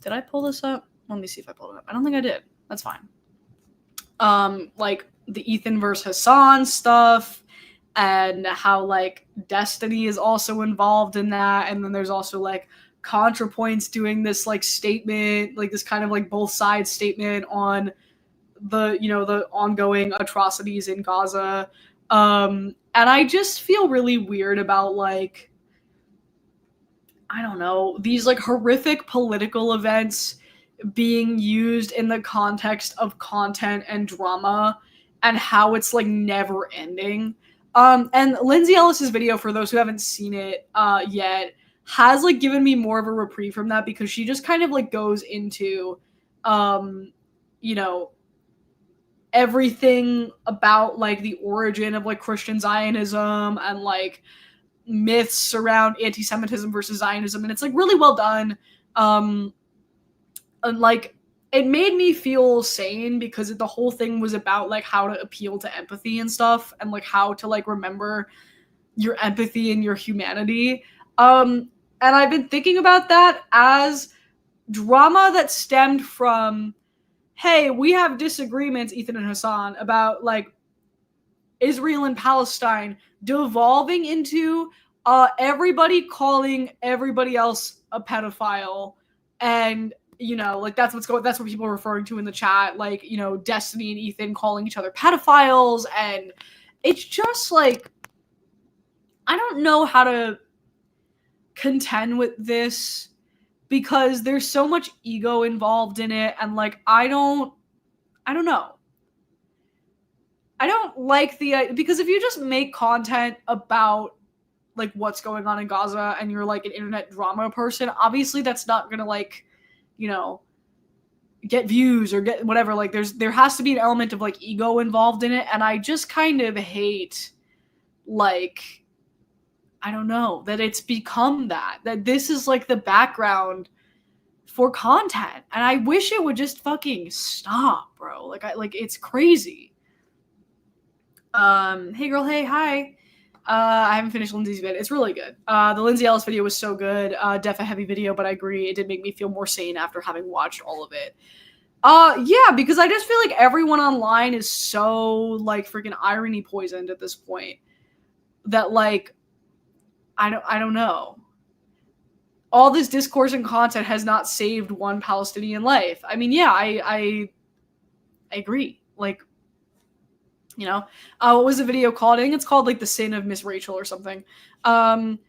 Did I pull this up? Let me see if I pulled it up. I don't think I did. That's fine. Like the Ethan versus Hassan stuff and how like Destiny is also involved in that. And then there's also like ContraPoints doing this like statement, like this kind of like both sides statement on the, the ongoing atrocities in Gaza. And I just feel really weird about like, I don't know, these like horrific political events being used in the context of content and drama and how it's like never ending. And Lindsay Ellis's video, for those who haven't seen it yet, has like given me more of a reprieve from that because she just kind of like goes into, everything about like the origin of like Christian Zionism and like myths around anti-Semitism versus Zionism, and it's like really well done. And like it made me feel sane because the whole thing was about like how to appeal to empathy and stuff, and like how to like remember your empathy and your humanity. And I've been thinking about that as drama that stemmed from, hey, we have disagreements, Ethan and Hassan, about like Israel and Palestine, devolving into everybody calling everybody else a pedophile, and like that's what people are referring to in the chat, like Destiny and Ethan calling each other pedophiles, and it's just like I don't know how to contend with this because there's so much ego involved in it, and like I don't know. I don't like because if you just make content about like what's going on in Gaza and you're like an internet drama person, obviously that's not gonna like, get views or get whatever. Like there has to be an element of like ego involved in it, and I just kind of hate like I don't know that it's become that this is like the background for content, and I wish it would just fucking stop, bro. Like it's crazy. Hey girl, hey, hi. I haven't finished Lindsay's vid. It's really good. The Lindsay Ellis video was so good. Def a heavy video, but I agree. It did make me feel more sane after having watched all of it. Yeah, because I just feel like everyone online is so like freaking irony poisoned at this point that like I don't know. All this discourse and content has not saved one Palestinian life. I mean, yeah, I agree. Like, what was the video called? I think it's called like The Sin of Miss Rachel or something. I've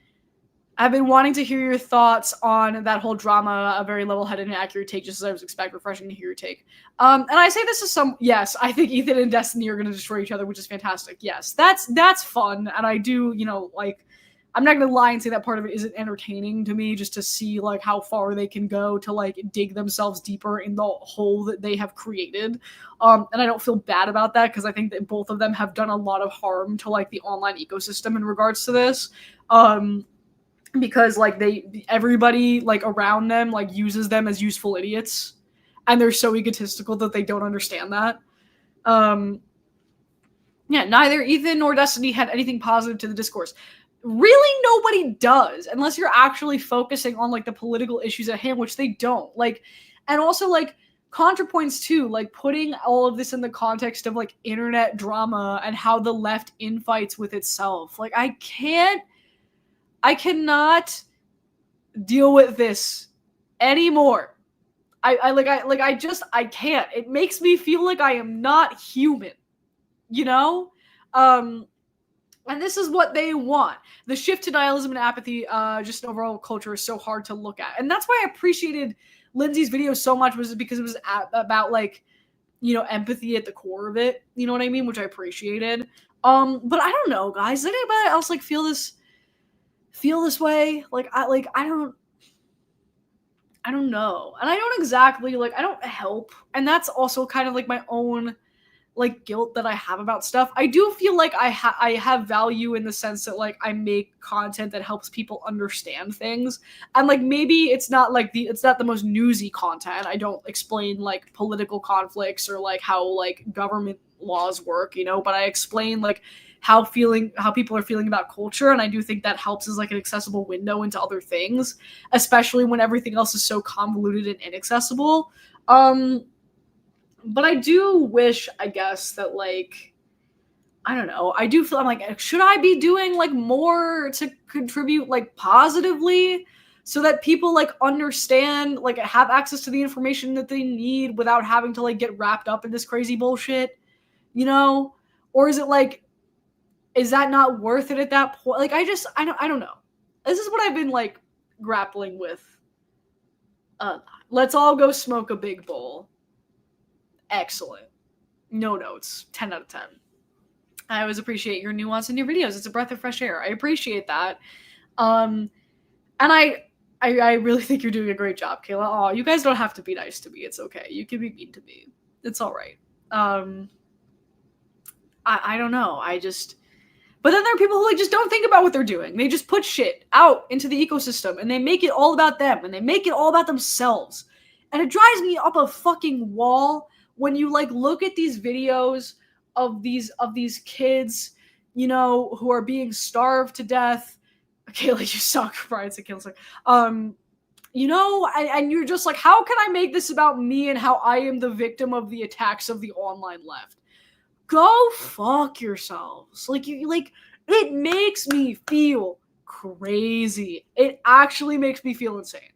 been wanting to hear your thoughts on that whole drama, a very level-headed and accurate take, just as I was expecting. Refreshing to hear your take. And I say this is yes, I think Ethan and Destiny are going to destroy each other, which is fantastic. Yes, that's fun, and I do, like, I'm not going to lie and say that part of it isn't entertaining to me, just to see like how far they can go to like dig themselves deeper in the hole that they have created. And I don't feel bad about that because I think that both of them have done a lot of harm to like the online ecosystem in regards to this. Because like everybody like around them like uses them as useful idiots, and they're so egotistical that they don't understand that. Yeah, neither Ethan nor Destiny had anything positive to the discourse. Really, nobody does, unless you're actually focusing on like the political issues at hand, which they don't. Like, and also like ContraPoints too, like putting all of this in the context of like internet drama and how the left infights with itself. Like, I cannot deal with this anymore. I can't. It makes me feel like I am not human, And this is what they want. The shift to nihilism and apathy, just an overall culture, is so hard to look at. And that's why I appreciated Lindsay's video so much, was because it was about like, empathy at the core of it. You know what I mean? Which I appreciated. But I don't know, guys. Does anybody else like feel this way? Like I don't know. And I don't exactly like, I don't help. And that's also kind of like my own like guilt that I have about stuff. I do feel like I have value in the sense that like I make content that helps people understand things, and like maybe it's not the most newsy content. I don't explain like political conflicts or like how like government laws work, but I explain like how people are feeling about culture, and I do think that helps as like an accessible window into other things, especially when everything else is so convoluted and inaccessible. But I do wish, I guess, that like, I don't know, I do feel I'm like, should I be doing like more to contribute like positively so that people like understand, like have access to the information that they need without having to like get wrapped up in this crazy bullshit, or is it like, is that not worth it at that point? Like, I don't know. This is what I've been like grappling with. Let's all go smoke a big bowl. Excellent. No notes. 10 out of 10. I always appreciate your nuance in your videos. It's a breath of fresh air. I appreciate that. And I really think you're doing a great job, Kayla. Oh, you guys don't have to be nice to me. It's okay. You can be mean to me. It's all right. I don't know. But then there are people who like just don't think about what they're doing. They just put shit out into the ecosystem and they make it all about them and they make it all about themselves. And it drives me up a fucking wall when you like look at these videos of these kids, you know, who are being starved to death. Kayla, you suck. Brian said Kayla suck. You know, and you're just like, how can I make this about me and how I am the victim of the attacks of the online left? Go fuck yourselves. Like, it makes me feel crazy. It actually makes me feel insane.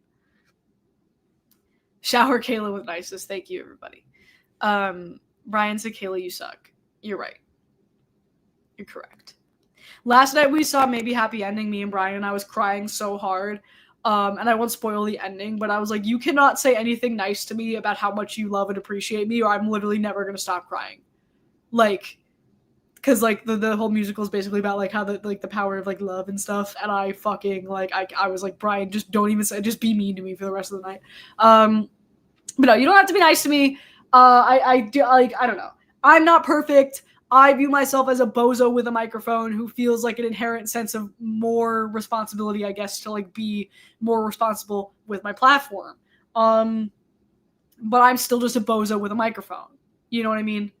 Shower Kayla with nicest. Thank you, everybody. Brian said, Kayla, you suck. You're right. You're correct. Last night we saw Maybe Happy Ending, me and Brian, and I was crying so hard. And I won't spoil the ending, but I was like, you cannot say anything nice to me about how much you love and appreciate me, or I'm literally never going to stop crying. Like, because like the whole musical is basically about like how the power of like love and stuff, and I fucking like I was like, Brian, just don't even say, just be mean to me for the rest of the night. But no, you don't have to be nice to me. I don't know. I'm not perfect. I view myself as a bozo with a microphone who feels like an inherent sense of more responsibility, I guess, to like be more responsible with my platform. But I'm still just a bozo with a microphone. You know what I mean?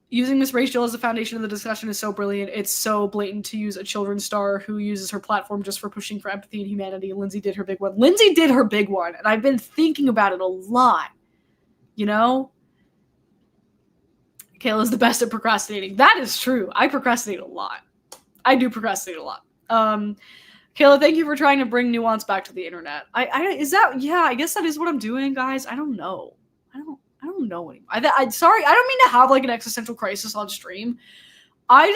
Using Miss Rachel as the foundation of the discussion is so brilliant. It's so blatant to use a children's star who uses her platform just for pushing for empathy and humanity. Lindsay did her big one. And I've been thinking about it a lot. You know? Kayla's the best at procrastinating. That is true. I procrastinate a lot. I do procrastinate a lot. Kayla, thank you for trying to bring nuance back to the internet. I guess that is what I'm doing, guys. I don't know. I don't know anymore. Sorry, I don't mean to have like an existential crisis on stream. I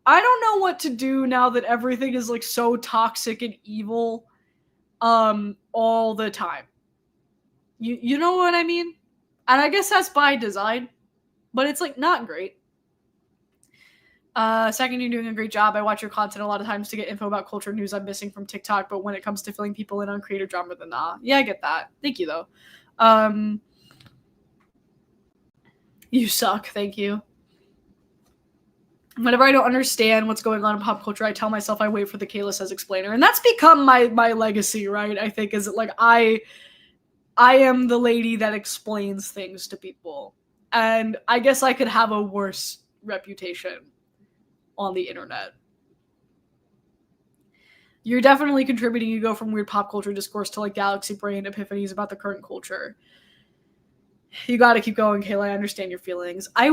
don't know what to do now that everything is like so toxic and evil all the time. You know what I mean? And I guess that's by design, but it's like not great. Second, you're doing a great job. I watch your content a lot of times to get info about culture news I'm missing from TikTok, but when it comes to filling people in on creator drama, then nah. Yeah, I get that. Thank you though. You suck. Thank you. Whenever I don't understand what's going on in pop culture, I tell myself I wait for the Kayla Says explainer, and that's become my legacy, right? I think is like I am the lady that explains things to people, and I guess I could have a worse reputation on the internet. You're definitely contributing. You go from weird pop culture discourse to like galaxy brain epiphanies about the current culture. You got to keep going, Kayla. I understand your feelings. I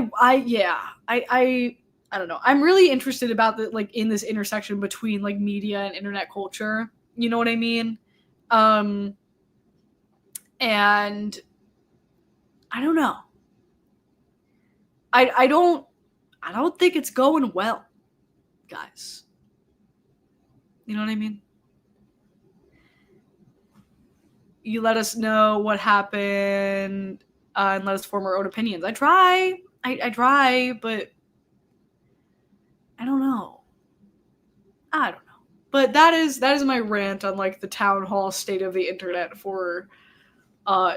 don't know. I'm really interested about the like in this intersection between like media and internet culture. You know what I mean? And I don't know. I don't think it's going well, guys. You know what I mean? You let us know what happened and let us form our own opinions. I try, but I don't know. But that is my rant on like the town hall state of the internet for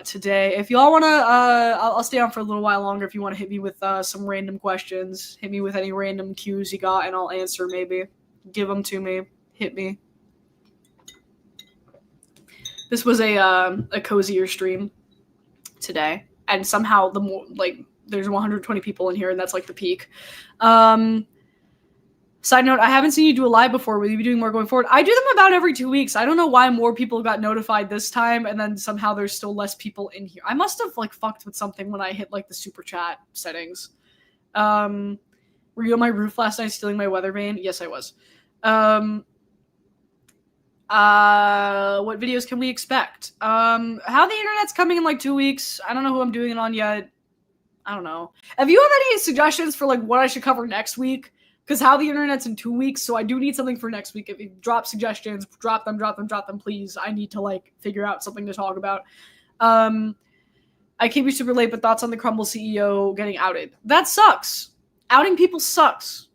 today. If y'all want to, I'll stay on for a little while longer if you want to hit me with some random questions. Hit me with any random cues you got and I'll answer maybe. Give them to me. Hit me. This was a cozier stream today. And somehow the more like there's 120 people in here and that's like the peak. Side note, I haven't seen you do a live before. Will you be doing more going forward? I do them about every 2 weeks. I don't know why more people got notified this time and then somehow there's still less people in here. I must have like fucked with something when I hit like the super chat settings. Were you on my roof last night stealing my weather vane? Yes, I was. What videos can we expect? How the internet's coming in like 2 weeks. I don't know who I'm doing it on yet. I don't know. If you have any suggestions for like what I should cover next week, because how the internet's in 2 weeks, so I do need something for next week. If you drop suggestions, drop them, please. I need to like figure out something to talk about. I keep you super late, but thoughts on the Crumble CEO getting outed? That sucks. Outing people sucks.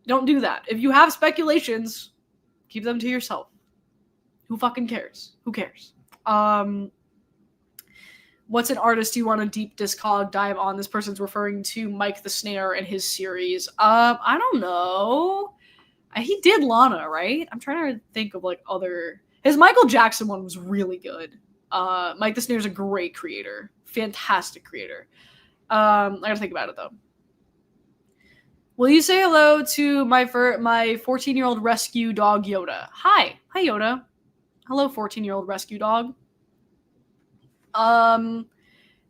Don't do that. If you have speculations, keep them to yourself. Who fucking cares? Who cares? What's an artist you want a deep discog dive on? This person's referring to Mike the Snare and his series. I don't know. He did Lana, right? I'm trying to think of like other. His Michael Jackson one was really good. Mike the Snare's a great creator, fantastic creator. I gotta think about it though. Will you say hello to my 14-year-old rescue dog Yoda? Hi Yoda. Hello, 14-year-old rescue dog.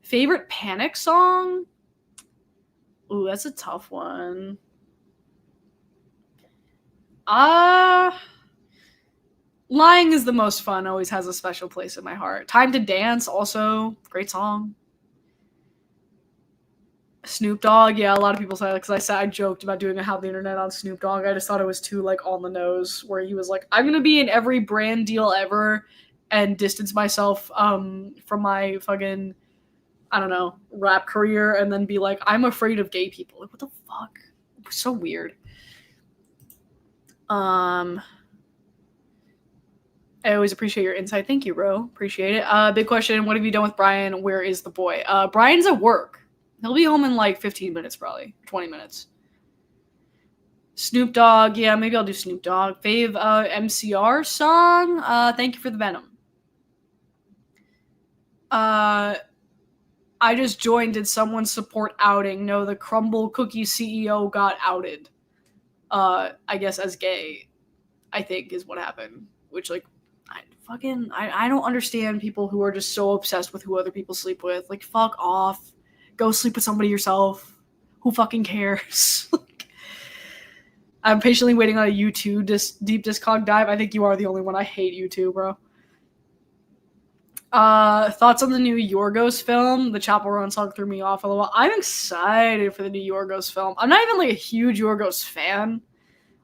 Favorite Panic song? Ooh, that's a tough one. Lying is the most fun, always has a special place in my heart. Time to Dance, also, great song. Snoop Dogg, yeah, a lot of people say that because I joked about doing a How the Internet on Snoop Dogg. I just thought it was too, like, on the nose, where he was like, I'm gonna be in every brand deal ever and distance myself from my fucking, I don't know, rap career, and then be like, I'm afraid of gay people. Like, what the fuck? It was so weird. I always appreciate your insight. Thank you, bro. Appreciate it. Big question. What have you done with Brian? Where is the boy? Brian's at work. He'll be home in like 15 minutes, probably 20 minutes. Snoop Dogg. Yeah, maybe I'll do Snoop Dogg. Fave MCR song. Thank you for the Venom. I just joined. Did someone support outing? No, the Crumble Cookie CEO got outed. I guess as gay, I think is what happened. Which, like, I don't understand people who are just so obsessed with who other people sleep with. Like, fuck off. Go sleep with somebody yourself. Who fucking cares? I'm patiently waiting on a U2 deep discog dive. I think you are the only one. I hate U2, bro. Thoughts on the new Yorgos film? The Chapel Run song threw me off a little. I'm excited for the new Yorgos film. I'm not even like a huge Yorgos fan.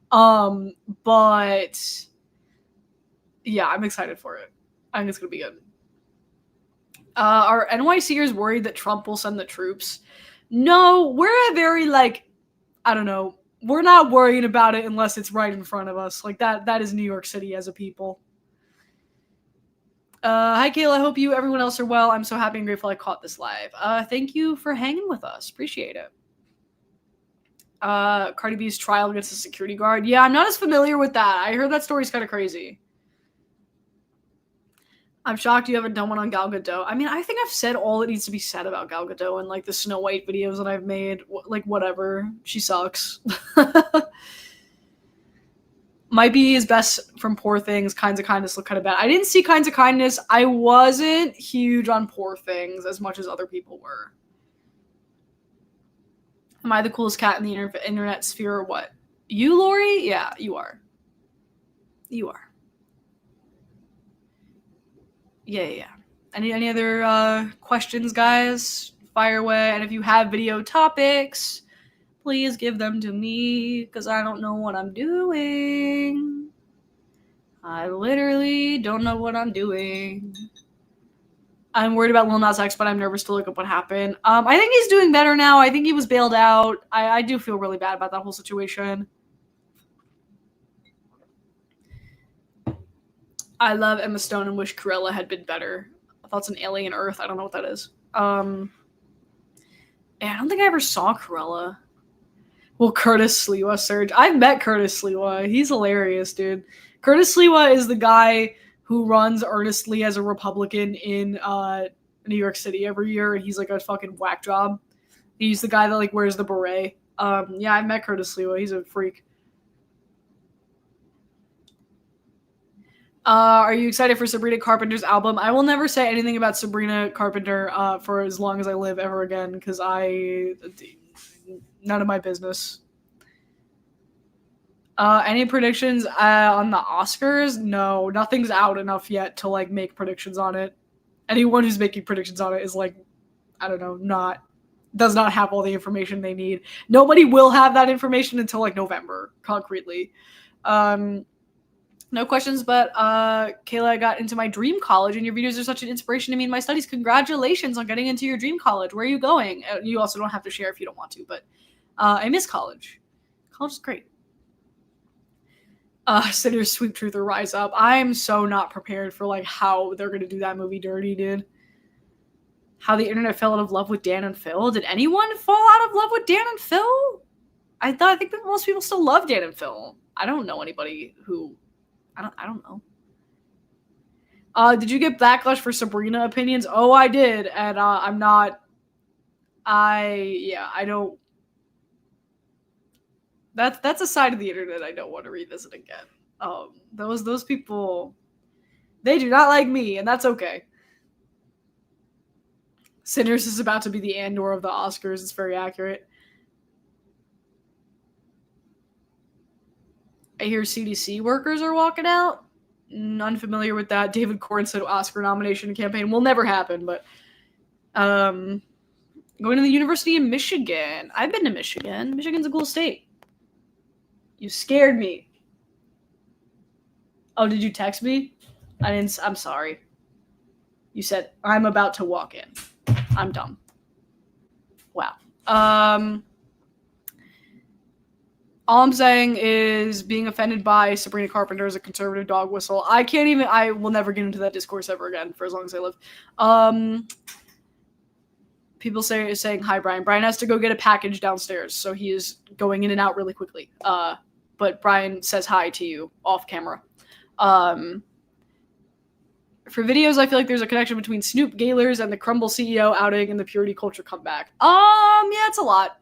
But yeah, I'm excited for it. I think it's gonna be good. Are NYCers worried that Trump will send the troops? No, we're a very, like, I don't know. We're not worrying about it unless it's right in front of us. Like, that is New York City as a people. Hi, Kayla. I hope you, everyone else are well. I'm so happy and grateful I caught this live. Thank you for hanging with us. Appreciate it. Cardi B's trial against the security guard. Yeah, I'm not as familiar with that. I heard that story's kind of crazy. I'm shocked you haven't done one on Gal Gadot. I mean, I think I've said all that needs to be said about Gal Gadot in, like, the Snow White videos that I've made. Like, whatever. She sucks. Might be his best from Poor Things. Kinds of Kindness look kind of bad. I didn't see Kinds of Kindness. I wasn't huge on Poor Things as much as other people were. Am I the coolest cat in the internet sphere or what? You, Lori? Yeah, you are. You are. Yeah. Any other questions, guys? Fire away. And if you have video topics, please give them to me, because I don't know what I'm doing. I literally don't know what I'm doing. I'm worried about Lil Nas X, but I'm nervous to look up what happened. I think he's doing better now. I think he was bailed out. I do feel really bad about that whole situation. I love Emma Stone and wish Cruella had been better. I thought it's an Alien Earth. I don't know what that is. I don't think I ever saw Cruella. Well, Curtis Sliwa, Serge. I've met Curtis Sliwa. He's hilarious, dude. Curtis Sliwa is the guy who runs earnestly as a Republican in New York City every year, and he's like a fucking whack job. He's the guy that like wears the beret. Yeah, I've met Curtis Sliwa. He's a freak. Are you excited for Sabrina Carpenter's album? I will never say anything about Sabrina Carpenter for as long as I live ever again, because none of my business. Any predictions on the Oscars? No, nothing's out enough yet to like make predictions on it. Anyone who's making predictions on it is like, I don't know, does not have all the information they need. Nobody will have that information until like November, concretely. No questions, but Kayla, I got into my dream college, and your videos are such an inspiration to me in my studies. Congratulations on getting into your dream college. Where are you going? You also don't have to share if you don't want to, but I miss college. College is great. Sinners, Sweep Truth, or Rise Up. I am so not prepared for like how they're gonna do that movie dirty, dude. How the internet fell out of love with Dan and Phil. Did anyone fall out of love with Dan and Phil? I think that most people still love Dan and Phil. I don't know anybody who. I don't know. Did you get backlash for Sabrina opinions? Oh, I did, and I'm not. I don't. That's a side of the internet I don't want to revisit again. Those people, they do not like me, and that's okay. Sinners is about to be the Andor of the Oscars. It's very accurate. I hear CDC workers are walking out. Unfamiliar with that. David Corn said Oscar nomination campaign will never happen, but going to the University of Michigan. I've been to Michigan. Michigan's a cool state. You scared me. Oh, did you text me? I'm sorry. You said I'm about to walk in. I'm dumb. Wow. All I'm saying is being offended by Sabrina Carpenter is a conservative dog whistle. I will never get into that discourse ever again for as long as I live. People saying hi, Brian. Brian has to go get a package downstairs, so he is going in and out really quickly. But Brian says hi to you off camera. For videos, I feel like there's a connection between Snoop Gaylors and the Crumble CEO outing and the purity culture comeback. Yeah, it's a lot.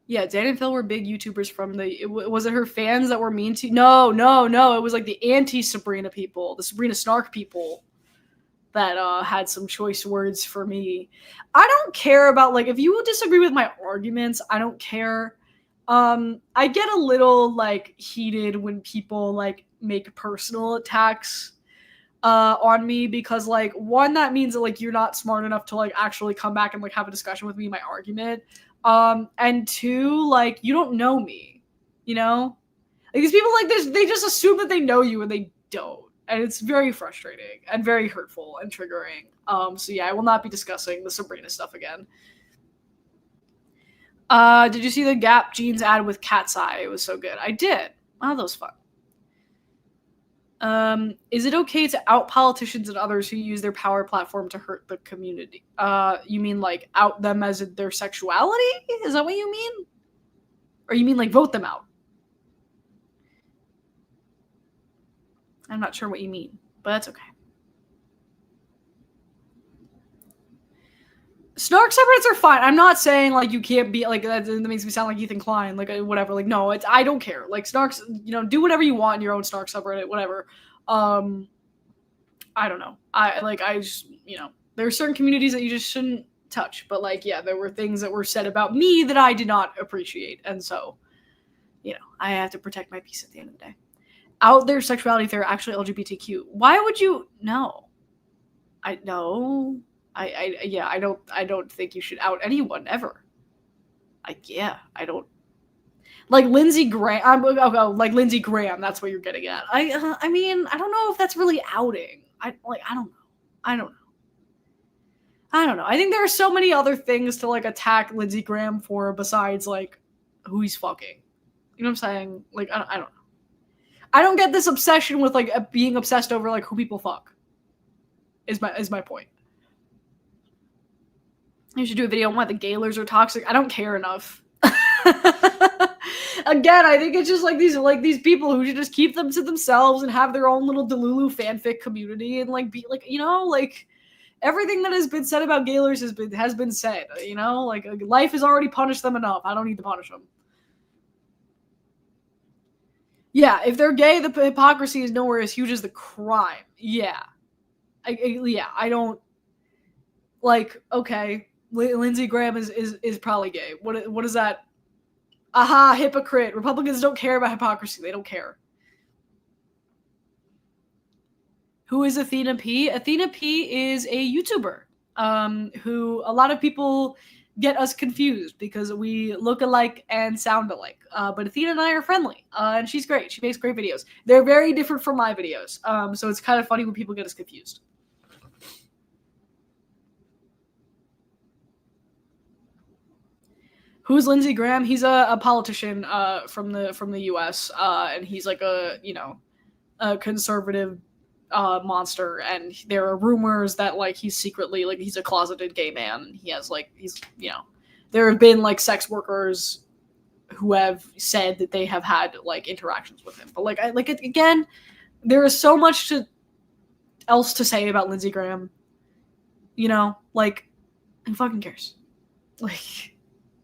Yeah, Dan and Phil were big YouTubers from was it her fans that were mean to? No. It was like the anti-Sabrina people, the Sabrina Snark people that had some choice words for me. I don't care about, like, if you disagree with my arguments, I don't care. I get a little, like, heated when people, like, make personal attacks on me because, like, one, that means that, like, you're not smart enough to, like, actually come back and, like, have a discussion with me in my argument. And two, like, you don't know me, you know? Like, these people like this, they just assume that they know you and they don't. And it's very frustrating and very hurtful and triggering. So yeah, I will not be discussing the Sabrina stuff again. Did you see the Gap jeans ad with Cat's Eye? It was so good. I did. Wow, that was fun. Is it okay to out politicians and others who use their power platform to hurt the community? You mean like out them as their sexuality? Is that what you mean? Or you mean like vote them out? I'm not sure what you mean, but that's okay. Snark subreddits are fine. I'm not saying like you can't be like that makes me sound like Ethan Klein, like whatever. Like no, I don't care. Like Snarks, you know, do whatever you want in your own Snark subreddit, whatever. I don't know. I just, you know, there are certain communities that you just shouldn't touch. But like, yeah, there were things that were said about me that I did not appreciate, and so, you know, I have to protect my peace at the end of the day. Out their sexuality if they're actually LGBTQ. Why would you? No. I don't think you should out anyone ever. I don't. Like Lindsey Graham. Like Lindsey Graham. That's what you're getting at. I mean, I don't know if that's really outing. I don't know. I think there are so many other things to like attack Lindsey Graham for besides like who he's fucking. You know what I'm saying? Like I don't know. I don't get this obsession with like being obsessed over like who people fuck. Is my point. You should do a video on why the Gaylors are toxic. I don't care enough. Again, I think it's just like these people who should just keep them to themselves and have their own little Delulu fanfic community and like be like, you know, like everything that has been said about Gaylors has been said. You know, like life has already punished them enough. I don't need to punish them. Yeah, if they're gay, the hypocrisy is nowhere as huge as the crime. Yeah. I don't like. Okay, Lindsey Graham is probably gay. What is that? Aha, hypocrite. Republicans don't care about hypocrisy. They don't care. Who is Athena P? Athena P is a YouTuber who a lot of people get us confused because we look alike and sound alike. But Athena and I are friendly, and she's great. She makes great videos. They're very different from my videos, so it's kind of funny when people get us confused. Who's Lindsey Graham? He's a politician from the U.S. And he's like a conservative monster, and there are rumors that like he's secretly like he's a closeted gay man, and he has like he's there have been like sex workers who have said that they have had like interactions with him, but like again, there is so much else to say about Lindsey Graham. Like, who fucking cares? Like,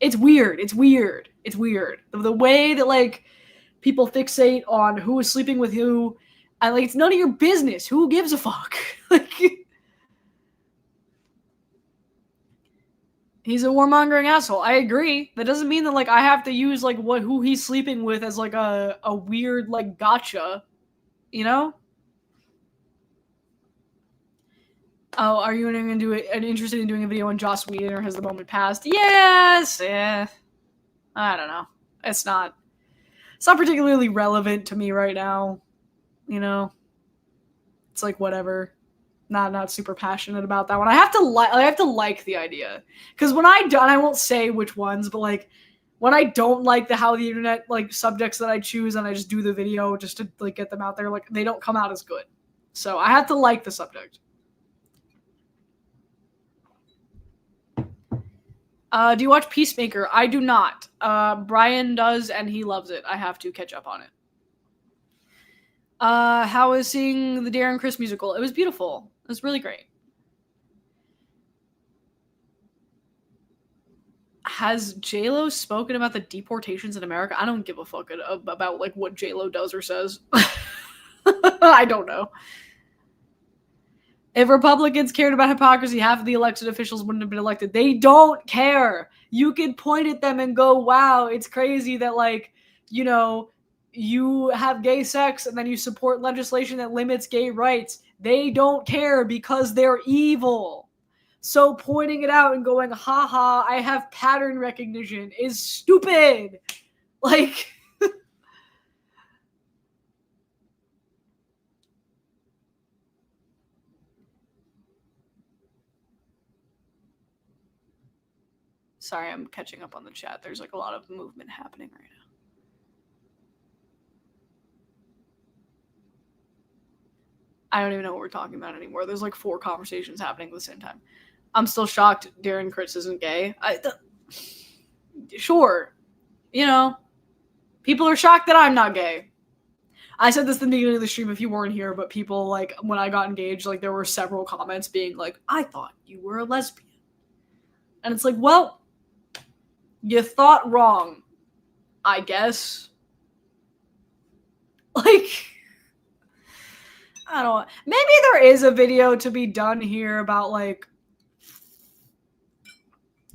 it's weird. The way that like people fixate on who is sleeping with who, and like it's none of your business. Who gives a fuck? Like, he's a warmongering asshole. I agree. That doesn't mean that like I have to use like who he's sleeping with as like a weird like gotcha, Oh, are you going to do it? Interested in doing a video on Joss Whedon, or has the moment passed? Yes. Yeah. I don't know. It's not particularly relevant to me right now. It's like whatever. Not super passionate about that one. I have to like the idea, because when I don't, I won't say which ones, but like when I don't like how the internet like subjects that I choose, and I just do the video just to like get them out there, like they don't come out as good. So I have to like the subject. Do you watch Peacemaker? I do not. Brian does, and he loves it. I have to catch up on it. How was seeing the Darren Criss musical? It was beautiful. It was really great. Has J-Lo spoken about the deportations in America? I don't give a fuck about like what J-Lo does or says. I don't know. If Republicans cared about hypocrisy, half of the elected officials wouldn't have been elected. They don't care. You can point at them and go, wow, it's crazy that, like, you have gay sex and then you support legislation that limits gay rights. They don't care because they're evil. So pointing it out and going, haha, I have pattern recognition is stupid. Like... Sorry, I'm catching up on the chat. There's like a lot of movement happening right now. I don't even know what we're talking about anymore. There's like 4 conversations happening at the same time. I'm still shocked Darren Criss isn't gay. Sure. People are shocked that I'm not gay. I said this at the beginning of the stream if you weren't here, but people, like, when I got engaged, like, there were several comments being like, I thought you were a lesbian. And it's like, well... You thought wrong, I guess. Like, I don't know. Maybe there is a video to be done here about, like,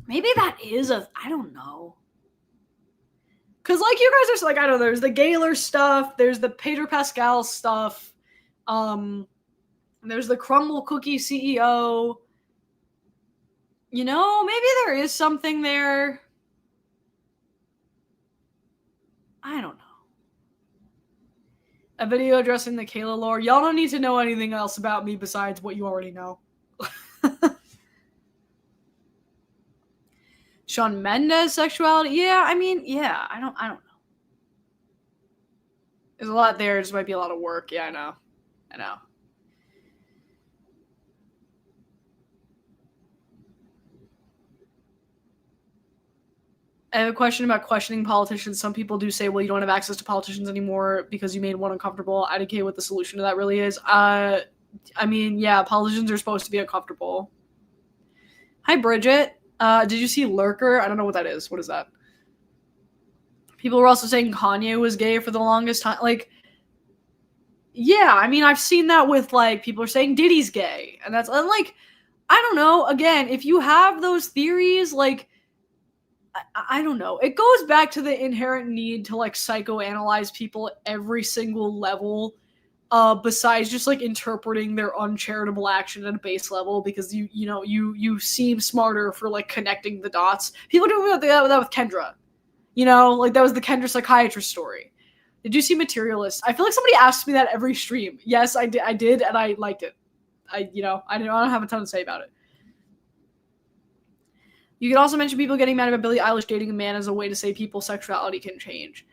maybe that is I don't know. Because, like, you guys are, like, I don't know, there's the Gaylor stuff, there's the Pedro Pascal stuff, there's the Crumble Cookie CEO. Maybe there is something there. I don't know. A video addressing the Kayla lore. Y'all don't need to know anything else about me besides what you already know. Shawn Mendes sexuality? Yeah, I mean, yeah, I don't know. There's a lot there. It just might be a lot of work. Yeah, I know. I have a question about questioning politicians. Some people do say, well, you don't have access to politicians anymore because you made one uncomfortable. I don't care what the solution to that really is. I mean, yeah, politicians are supposed to be uncomfortable. Hi, Bridget. Did you see Lurker? I don't know what that is. What is that? People were also saying Kanye was gay for the longest time. Like, yeah, I mean, I've seen that with, like, people are saying Diddy's gay. And that's, like, I don't know. Again, if you have those theories, like, I don't know. It goes back to the inherent need to, like, psychoanalyze people at every single level, besides just, like, interpreting their uncharitable action at a base level because you seem smarter for, like, connecting the dots. People do that with Kendra. Like, that was the Kendra psychiatrist story. Did you see Materialist? I feel like somebody asks me that every stream. Yes, I did, and I liked it. I don't have a ton to say about it. You could also mention people getting mad about Billie Eilish dating a man as a way to say people's sexuality can change.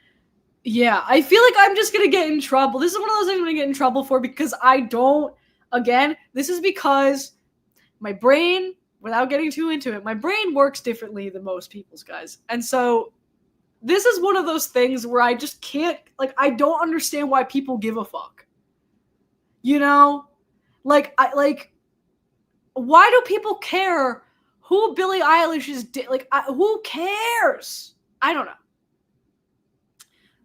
Yeah, I feel like I'm just gonna get in trouble. This is one of those things I'm gonna get in trouble for because I don't. Again, this is because my brain, without getting too into it, my brain works differently than most people's, guys. And so this is one of those things where I just can't, like, I don't understand why people give a fuck. You know? Like, why do people care who Billie Eilish is, who cares? I don't know.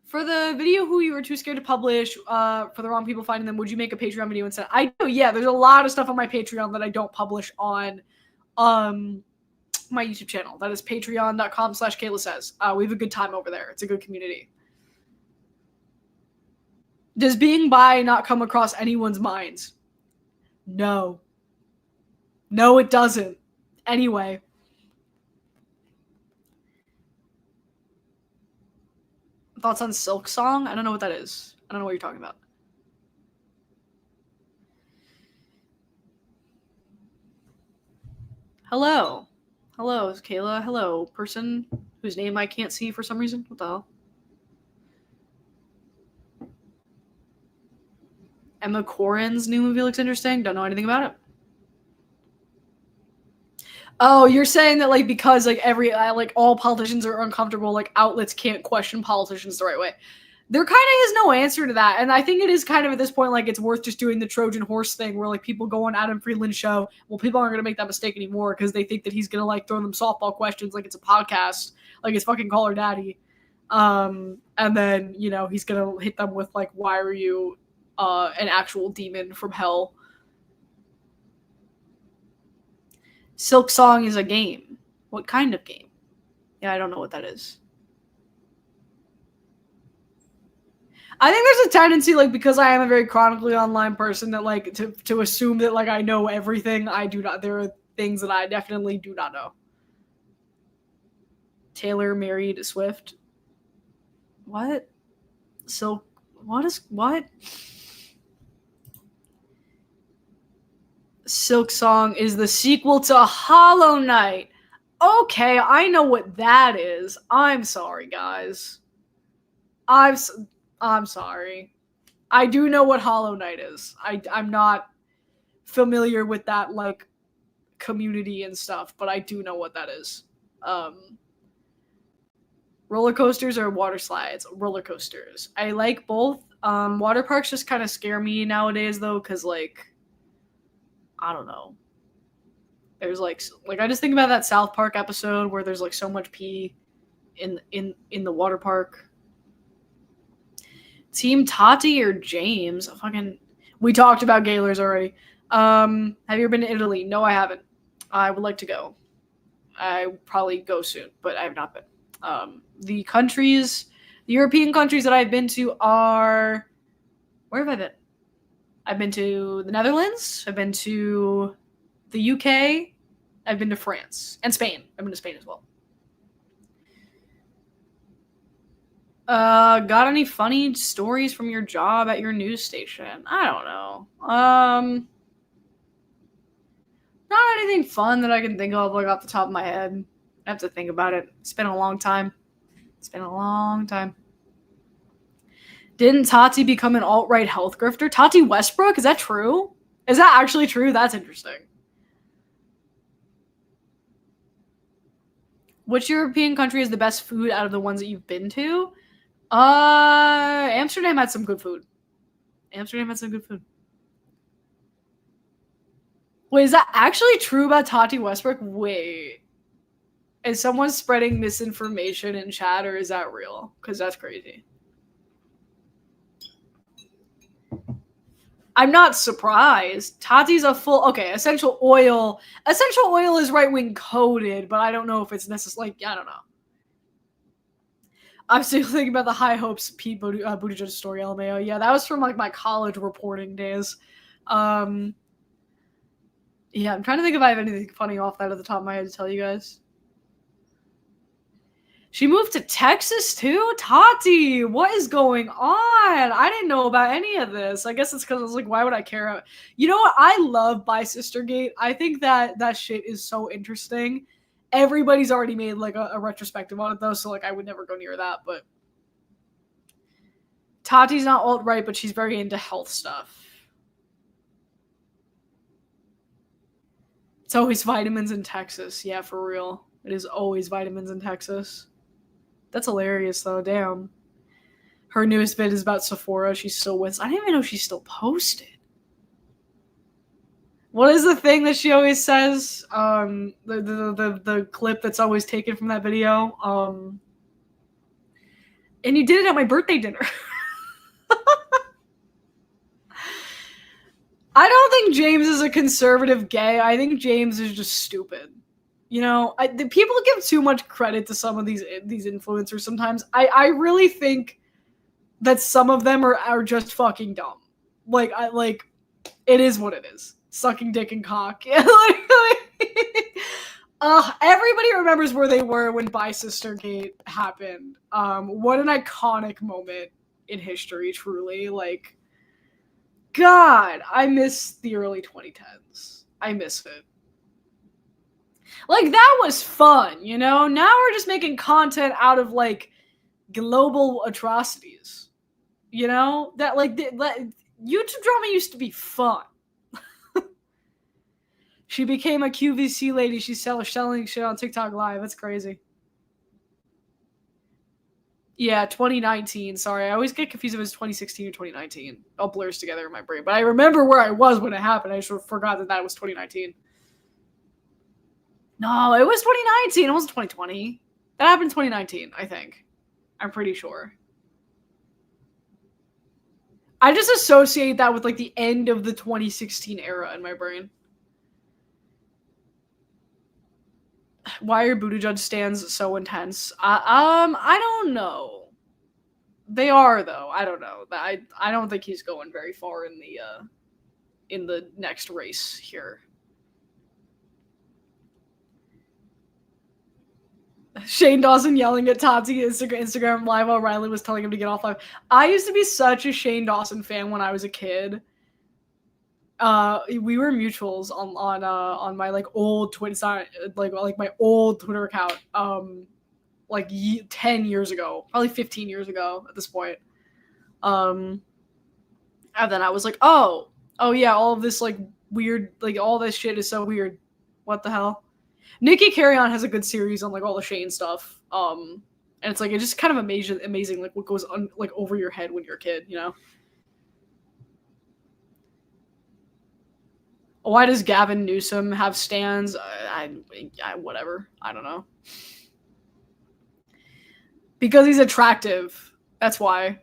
For the video who you were too scared to publish, for the wrong people finding them, would you make a Patreon video instead? I do, yeah. There's a lot of stuff on my Patreon that I don't publish on my YouTube channel. That is patreon.com/Kayla Says. We have a good time over there. It's a good community. Does being bi not come across anyone's minds? No. No, it doesn't. Anyway. Thoughts on Silk Song? I don't know what that is. I don't know what you're talking about. Hello. Hello, it's Kayla. Hello, person whose name I can't see for some reason. What the hell? Emma Corrin's new movie looks interesting. Don't know anything about it. Oh, you're saying that, like, because, like, all politicians are uncomfortable, like, outlets can't question politicians the right way. There kind of is no answer to that, and I think it is kind of, at this point, like, it's worth just doing the Trojan horse thing, where, like, people go on Adam Friedland's show. Well, people aren't going to make that mistake anymore, because they think that he's going to, like, throw them softball questions like it's a podcast, like it's fucking Call Her Daddy. And then, you know, he's going to hit them with, like, why are you an actual demon from hell? Silk Song is a game. What kind of game? Yeah, I don't know what that is. I think there's a tendency, like, because I am a very chronically online person, that, like, to assume that, like, I know everything. I do not. There are things that I definitely do not know. Taylor married Swift. What? What? Silk Song is the sequel to Hollow Knight. Okay, I know what that is. I'm sorry, guys. I'm sorry. I do know what Hollow Knight is. I'm not familiar with that, like, community and stuff, but I do know what that is. Roller coasters or water slides? Roller coasters. I like both. Water parks just kind of scare me nowadays, though, because, like, I don't know. There's like I just think about that South Park episode where there's, like, so much pee in the water park. Team Tati or James? We talked about Gaylors already. Have you ever been to Italy? No, I haven't. I would like to go. I probably go soon, but I have not been. The European countries that I've been to are, where have I been? I've been to the Netherlands. I've been to the UK. I've been to France and Spain. I've been to Spain as well. Got any funny stories from your job at your news station? I don't know. Not anything fun that I can think of, like, off the top of my head. I have to think about it. It's been a long time. Didn't Tati become an alt-right health grifter? Tati Westbrook? Is that true? Is that actually true? That's interesting. Which European country is the best food out of the ones that you've been to? Amsterdam had some good food. Wait, is that actually true about Tati Westbrook? Wait. Is someone spreading misinformation in chat, or is that real? Because that's crazy. I'm not surprised. Tati's a full... Okay, essential oil. Essential oil is right-wing coded, but I don't know if it's necessarily... Like, I don't know. I'm still thinking about the High Hopes Pete Buttigieg story, LMAO. Yeah, that was from, like, my college reporting days. Yeah, I'm trying to think if I have anything funny off that at the top of my head to tell you guys. She moved to Texas too? Tati, what is going on? I didn't know about any of this. I guess it's because I was like, why would I care? You know what? I love Bi Sistergate. I think that shit is so interesting. Everybody's already made, like, a retrospective on it, though, so, like, I would never go near that, but Tati's not alt-right, but she's very into health stuff. It's always vitamins in Texas. Yeah, for real. It is always vitamins in Texas. That's hilarious, though. Damn. Her newest vid is about Sephora. She's still with... I didn't even know she's still posted. What is the thing that she always says? The clip that's always taken from that video. And you did it at my birthday dinner. I don't think James is a conservative gay. I think James is just stupid. You know, people give too much credit to some of these influencers sometimes. I really think that some of them are just fucking dumb. Like, it is what it is. Sucking dick and cock. Everybody remembers where they were when Bisistergate happened. What an iconic moment in history, truly. Like, God, I miss the early 2010s. I miss it. Like, that was fun, you know? Now we're just making content out of, like, global atrocities. You know? That, like, YouTube drama used to be fun. She became a QVC lady. She's selling shit on TikTok Live. That's crazy. Yeah, 2019. Sorry, I always get confused if it's 2016 or 2019. All blurs together in my brain. But I remember where I was when it happened. I just forgot that was 2019. No, it was 2019. It wasn't 2020. That happened in 2019, I think. I'm pretty sure. I just associate that with, like, the end of the 2016 era in my brain. Why are Buttigieg stands so intense? I don't know. They are, though. I don't know. I don't think he's going very far in the next race here. Shane Dawson yelling at Tati Instagram live while Riley was telling him to get off live. I used to be such a Shane Dawson fan when I was a kid. We were mutuals on my, like, old Twitter side, like my old Twitter account, 10 years ago, probably 15 years ago at this point. And then I was like, oh yeah, all of this, like, weird, like, all this shit is so weird. What the hell? Nikki Carrion has a good series on, like, all the Shane stuff. And it's like, it's just kind of amazing, like, what goes on, like, over your head when you're a kid, you know? Why does Gavin Newsom have stands? Whatever. I don't know. Because he's attractive. That's why.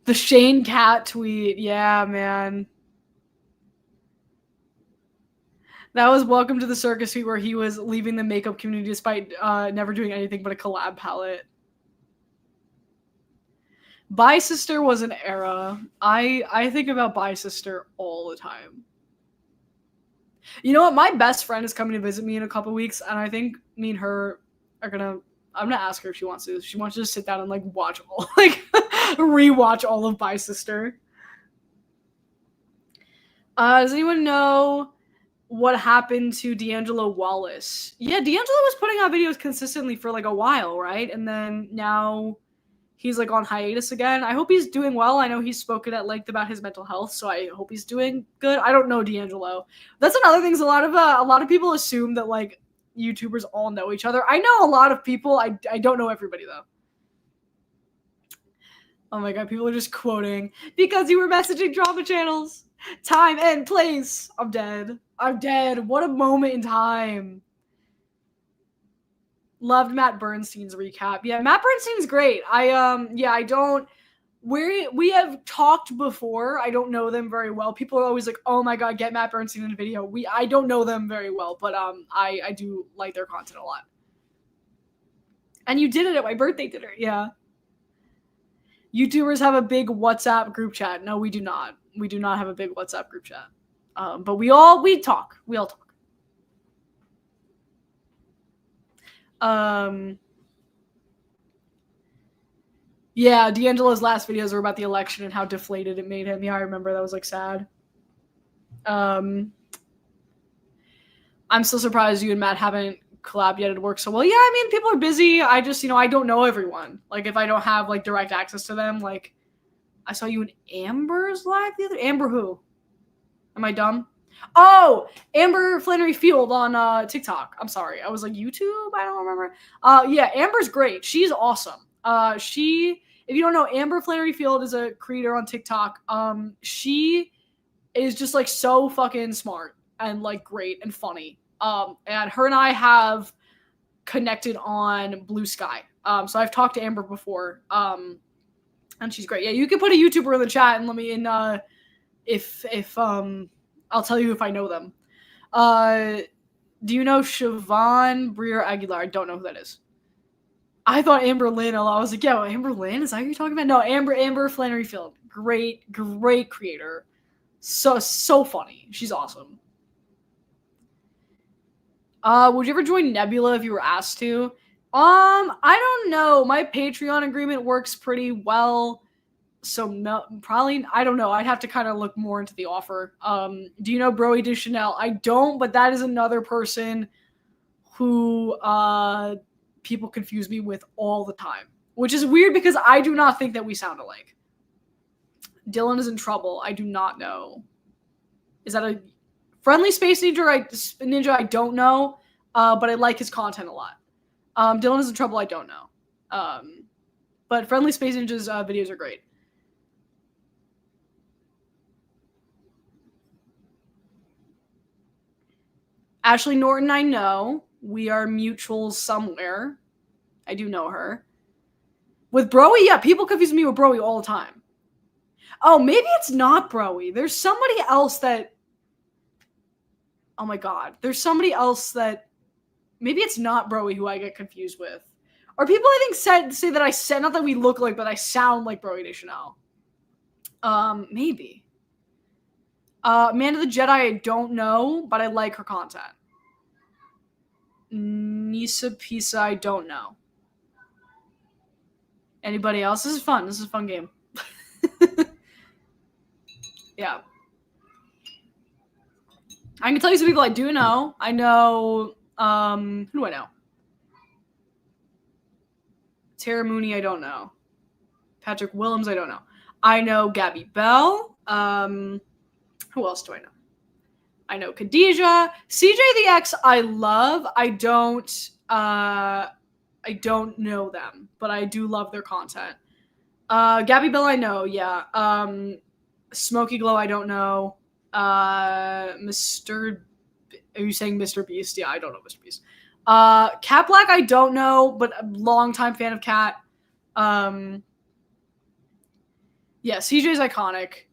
The Shane Cat tweet. Yeah, man. That was Welcome to the Circus tweet where he was leaving the makeup community despite never doing anything but a collab palette. Bisister was an era. I think about Bisister all the time. You know what? My best friend is coming to visit me in a couple weeks, and I think me and her are gonna... I'm gonna ask her if she wants to. She wants to just sit down and, like, watch all, like, rewatch all of Bisister. Does anyone know what happened to D'Angelo Wallace? Yeah, D'Angelo was putting out videos consistently for, like, a while, right? And then now he's, like, on hiatus again. I hope he's doing well. I know he's spoken at length about his mental health, so I hope he's doing good. I don't know D'Angelo. That's another thing. Is a lot of people assume that, like, YouTubers all know each other. I know a lot of people. I don't know everybody, though. Oh my god, people are just quoting because you were messaging drama channels. Time and place. I'm dead. What a moment in time. Loved Matt Bernstein's recap. Yeah, Matt Bernstein's great. I don't... We have talked before. I don't know them very well. People are always like, oh my god, get Matt Bernstein in a video. I don't know them very well, but I do like their content a lot. And you did it at my birthday dinner, yeah. YouTubers have a big WhatsApp group chat. No, we do not. We do not have a big WhatsApp group chat. But we talk. We all talk. Yeah, D'Angelo's last videos were about the election and how deflated it made him. Yeah, I remember that was, like, sad. I'm still surprised you and Matt haven't collab yet. It works so well. Yeah, I mean, people are busy. I just, I don't know everyone. Like, if I don't have like direct access to them, like, I saw you in Amber's live the other. Amber who? Am I dumb? Oh, Amber Flannery Field on TikTok. I'm sorry. I was like YouTube. I don't remember. Yeah, Amber's great. She's awesome. If you don't know, Amber Flannery Field is a creator on TikTok. She is just like so fucking smart and like great and funny. And her and I have connected on Blue Sky. So I've talked to Amber before. And she's great. Yeah, you can put a YouTuber in the chat and let me in if I'll tell you if I know them. Do you know Siobhan Breer Aguilar? I don't know who that is. I thought Amber Lynn a lot. I was like, yeah, well, Amber Lynn? Is that who you're talking about? No, Amber Flannery Field. Great creator. So funny. She's awesome. Would you ever join Nebula if you were asked to? I don't know. My Patreon agreement works pretty well. So probably, I don't know. I'd have to kind of look more into the offer. Do you know Broey Deschanel? I don't, but that is another person who people confuse me with all the time, which is weird because I do not think that we sound alike. Dylan is in trouble. I do not know. Is that a Friendly Space Ninja? I don't know, but I like his content a lot. Dylan is in trouble. I don't know. But Friendly Space Ninja's videos are great. Ashley Norton, I know. We are mutuals somewhere. I do know her. With Broey, yeah, people confuse me with Broey all the time. Oh, maybe it's not Broey. There's somebody else that... Oh my god. There's somebody else that... Maybe it's not Broey who I get confused with. Or people, I think, say that I said... Not that we look like, but I sound like Broey Deschanel. Maybe. Amanda the Jedi, I don't know, but I like her content. Nisa Pisa, I don't know. Anybody else? This is fun. This is a fun game. Yeah. I can tell you some people I do know. I know, who do I know? Tara Mooney, I don't know. Patrick Willems, I don't know. I know Gabby Bell. Who else do I know? I know Khadijah. CJ the X, I love. I don't know them, but I do love their content. Gabby Bell, I know, yeah. Smoky Glow, I don't know. Are you saying Mr. Beast? Yeah, I don't know Mr. Beast. Cat Black, I don't know, but a longtime fan of Cat. Yeah, CJ's iconic.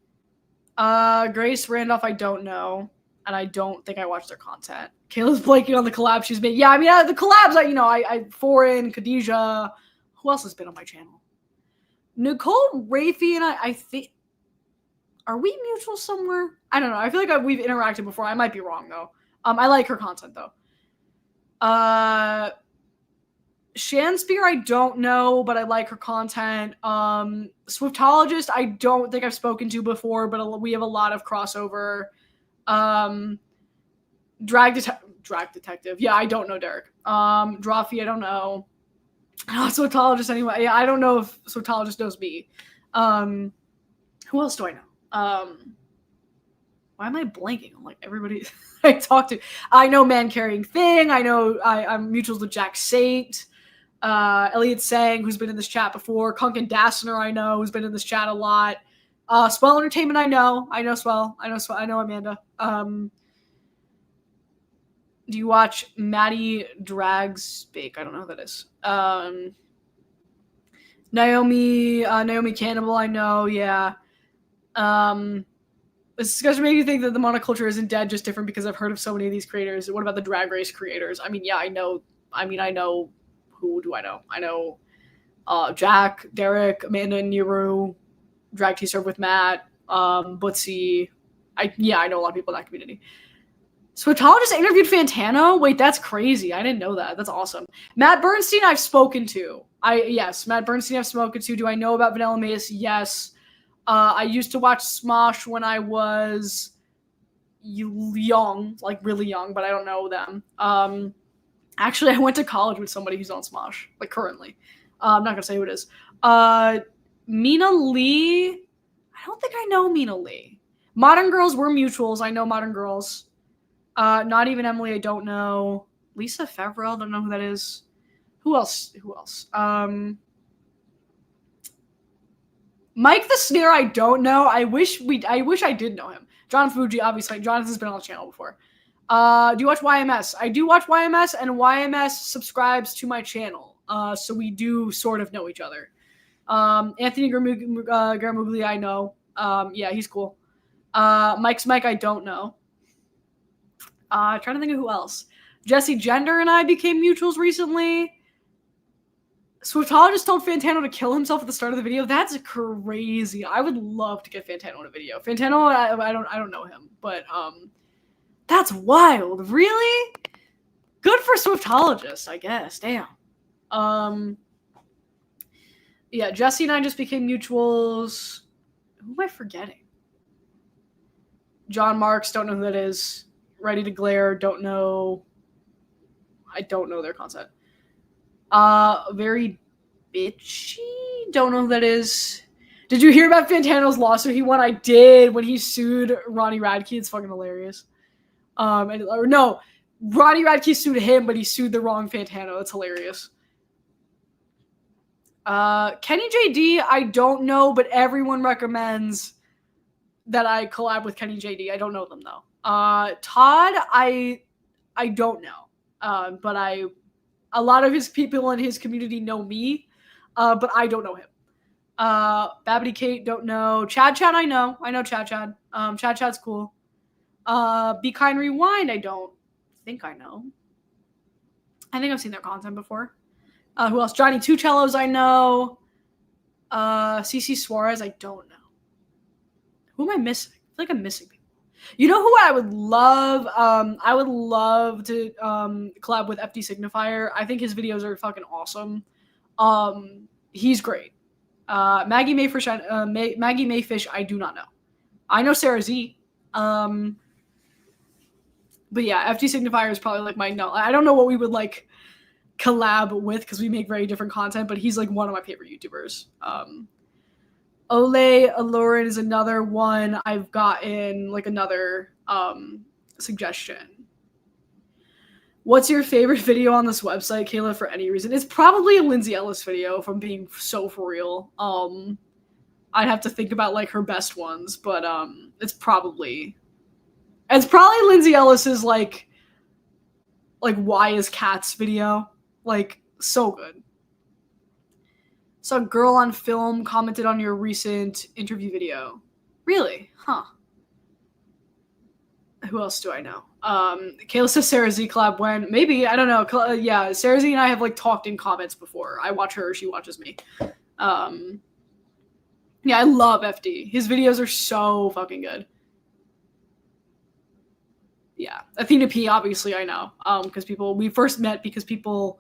Grace Randolph, I don't know, and I don't think I watched their content. Kayla's blanking on the collab she's made. Yeah, I mean, the collabs, I Foreign, Khadijah. Who else has been on my channel? Nicole Rafey and I think... Are we mutual somewhere? I don't know. I feel like we've interacted before. I might be wrong, though. I like her content, though. Shanspeare, I don't know, but I like her content. Swiftologist, I don't think I've spoken to before, but we have a lot of crossover. Drag Detective. Yeah, I don't know Derek. Drawfee, I don't know. Swiftologist, anyway. Yeah, I don't know if Swiftologist knows me. Who else do I know? Why am I blanking on like everybody I talk to? I know Man Carrying Thing. I know I'm mutuals with Jack Sate. Elliot Sang, who's been in this chat before. Kunkin Dassner, I know, who's been in this chat a lot. Swell Entertainment, I know Swell. I know Amanda. Do you watch Maddie Drags Bake? I don't know who that is. Naomi Cannibal, I know, yeah. This discussion made me think that the monoculture isn't dead, just different because I've heard of so many of these creators. What about the Drag Race creators? I mean, yeah, I know. Who do I know? I know Jack, Derek, Amanda, Niru, Drag T-Serve with Matt, Bootsy. I know a lot of people in that community. Switologist interviewed Fantano? Wait, that's crazy. I didn't know that. That's awesome. Matt Bernstein, I've spoken to. Yes, Matt Bernstein I've spoken to. Do I know about Vanilla Mace? Yes. I used to watch Smosh when I was young, like really young, but I don't know them. Actually, I went to college with somebody who's on Smosh, like currently. I'm not gonna say who it is. Mina Lee. I don't think I know Mina Lee. Modern Girls were mutuals. I know Modern Girls. Not even Emily. I don't know. Lisa Fevrel. Don't know who that is. Who else? Mike the Snare. I don't know. I wish I did know him. John Fuji. Obviously, Jonathan's been on the channel before. Do you watch YMS? I do watch YMS, and YMS subscribes to my channel. So we do sort of know each other. Anthony Garamuglia, I know. Yeah, he's cool. Mike's Mike, I don't know. Trying to think of who else. Jesse Gender and I became mutuals recently. Swiftologist told Fantano to kill himself at the start of the video. That's crazy. I would love to get Fantano in a video. Fantano, I don't know him, but that's wild. Really? Good for Swiftologist, I guess. Damn. Yeah, Jesse and I just became mutuals. Who am I forgetting? John Marks, don't know who that is. Ready to Glare, don't know. I don't know their concept. Very bitchy, don't know who that is. Did you hear about Fantano's lawsuit he won? I did, when he sued Ronnie Radke. It's fucking hilarious. No, Ronnie Radke sued him, but he sued the wrong Fantano. It's hilarious. Kenny JD, I don't know, but everyone recommends that I collab with Kenny JD. I don't know them though. Todd, I don't know. But a lot of his people in his community know me, but I don't know him. Babbity Kate, don't know. Chad, I know. I know Chad. Chad's cool. Be Kind Rewind, I don't think I know. I think I've seen their content before. Who else? Johnny Two Cellos, I know. CC Suarez, I don't know. Who am I missing? I feel like I'm missing people. You know who I would love? I would love to collab with FD Signifier. I think his videos are fucking awesome. He's great. Maggie Mayfish, I do not know. I know Sarah Z. But yeah, FD Signifier is probably like my no. I don't know what we would like collab with because we make very different content, but he's like one of my favorite YouTubers. Ole Alurin is another one I've gotten like another suggestion. What's your favorite video on this website, Kayla, for any reason? It's probably a Lindsay Ellis video, if I'm being so for real. I'd have to think about like her best ones, but it's probably Lindsay Ellis's like Why is Cats video. Like, so good. Saw a girl on film commented on your recent interview video. Really? Huh. Who else do I know? Kayla says Sarah Z collab when? Maybe, I don't know. Yeah, Sarah Z and I have like talked in comments before. I watch her, she watches me. Yeah, I love FD. His videos are so fucking good. Yeah, Athena P, obviously I know. Because we first met because people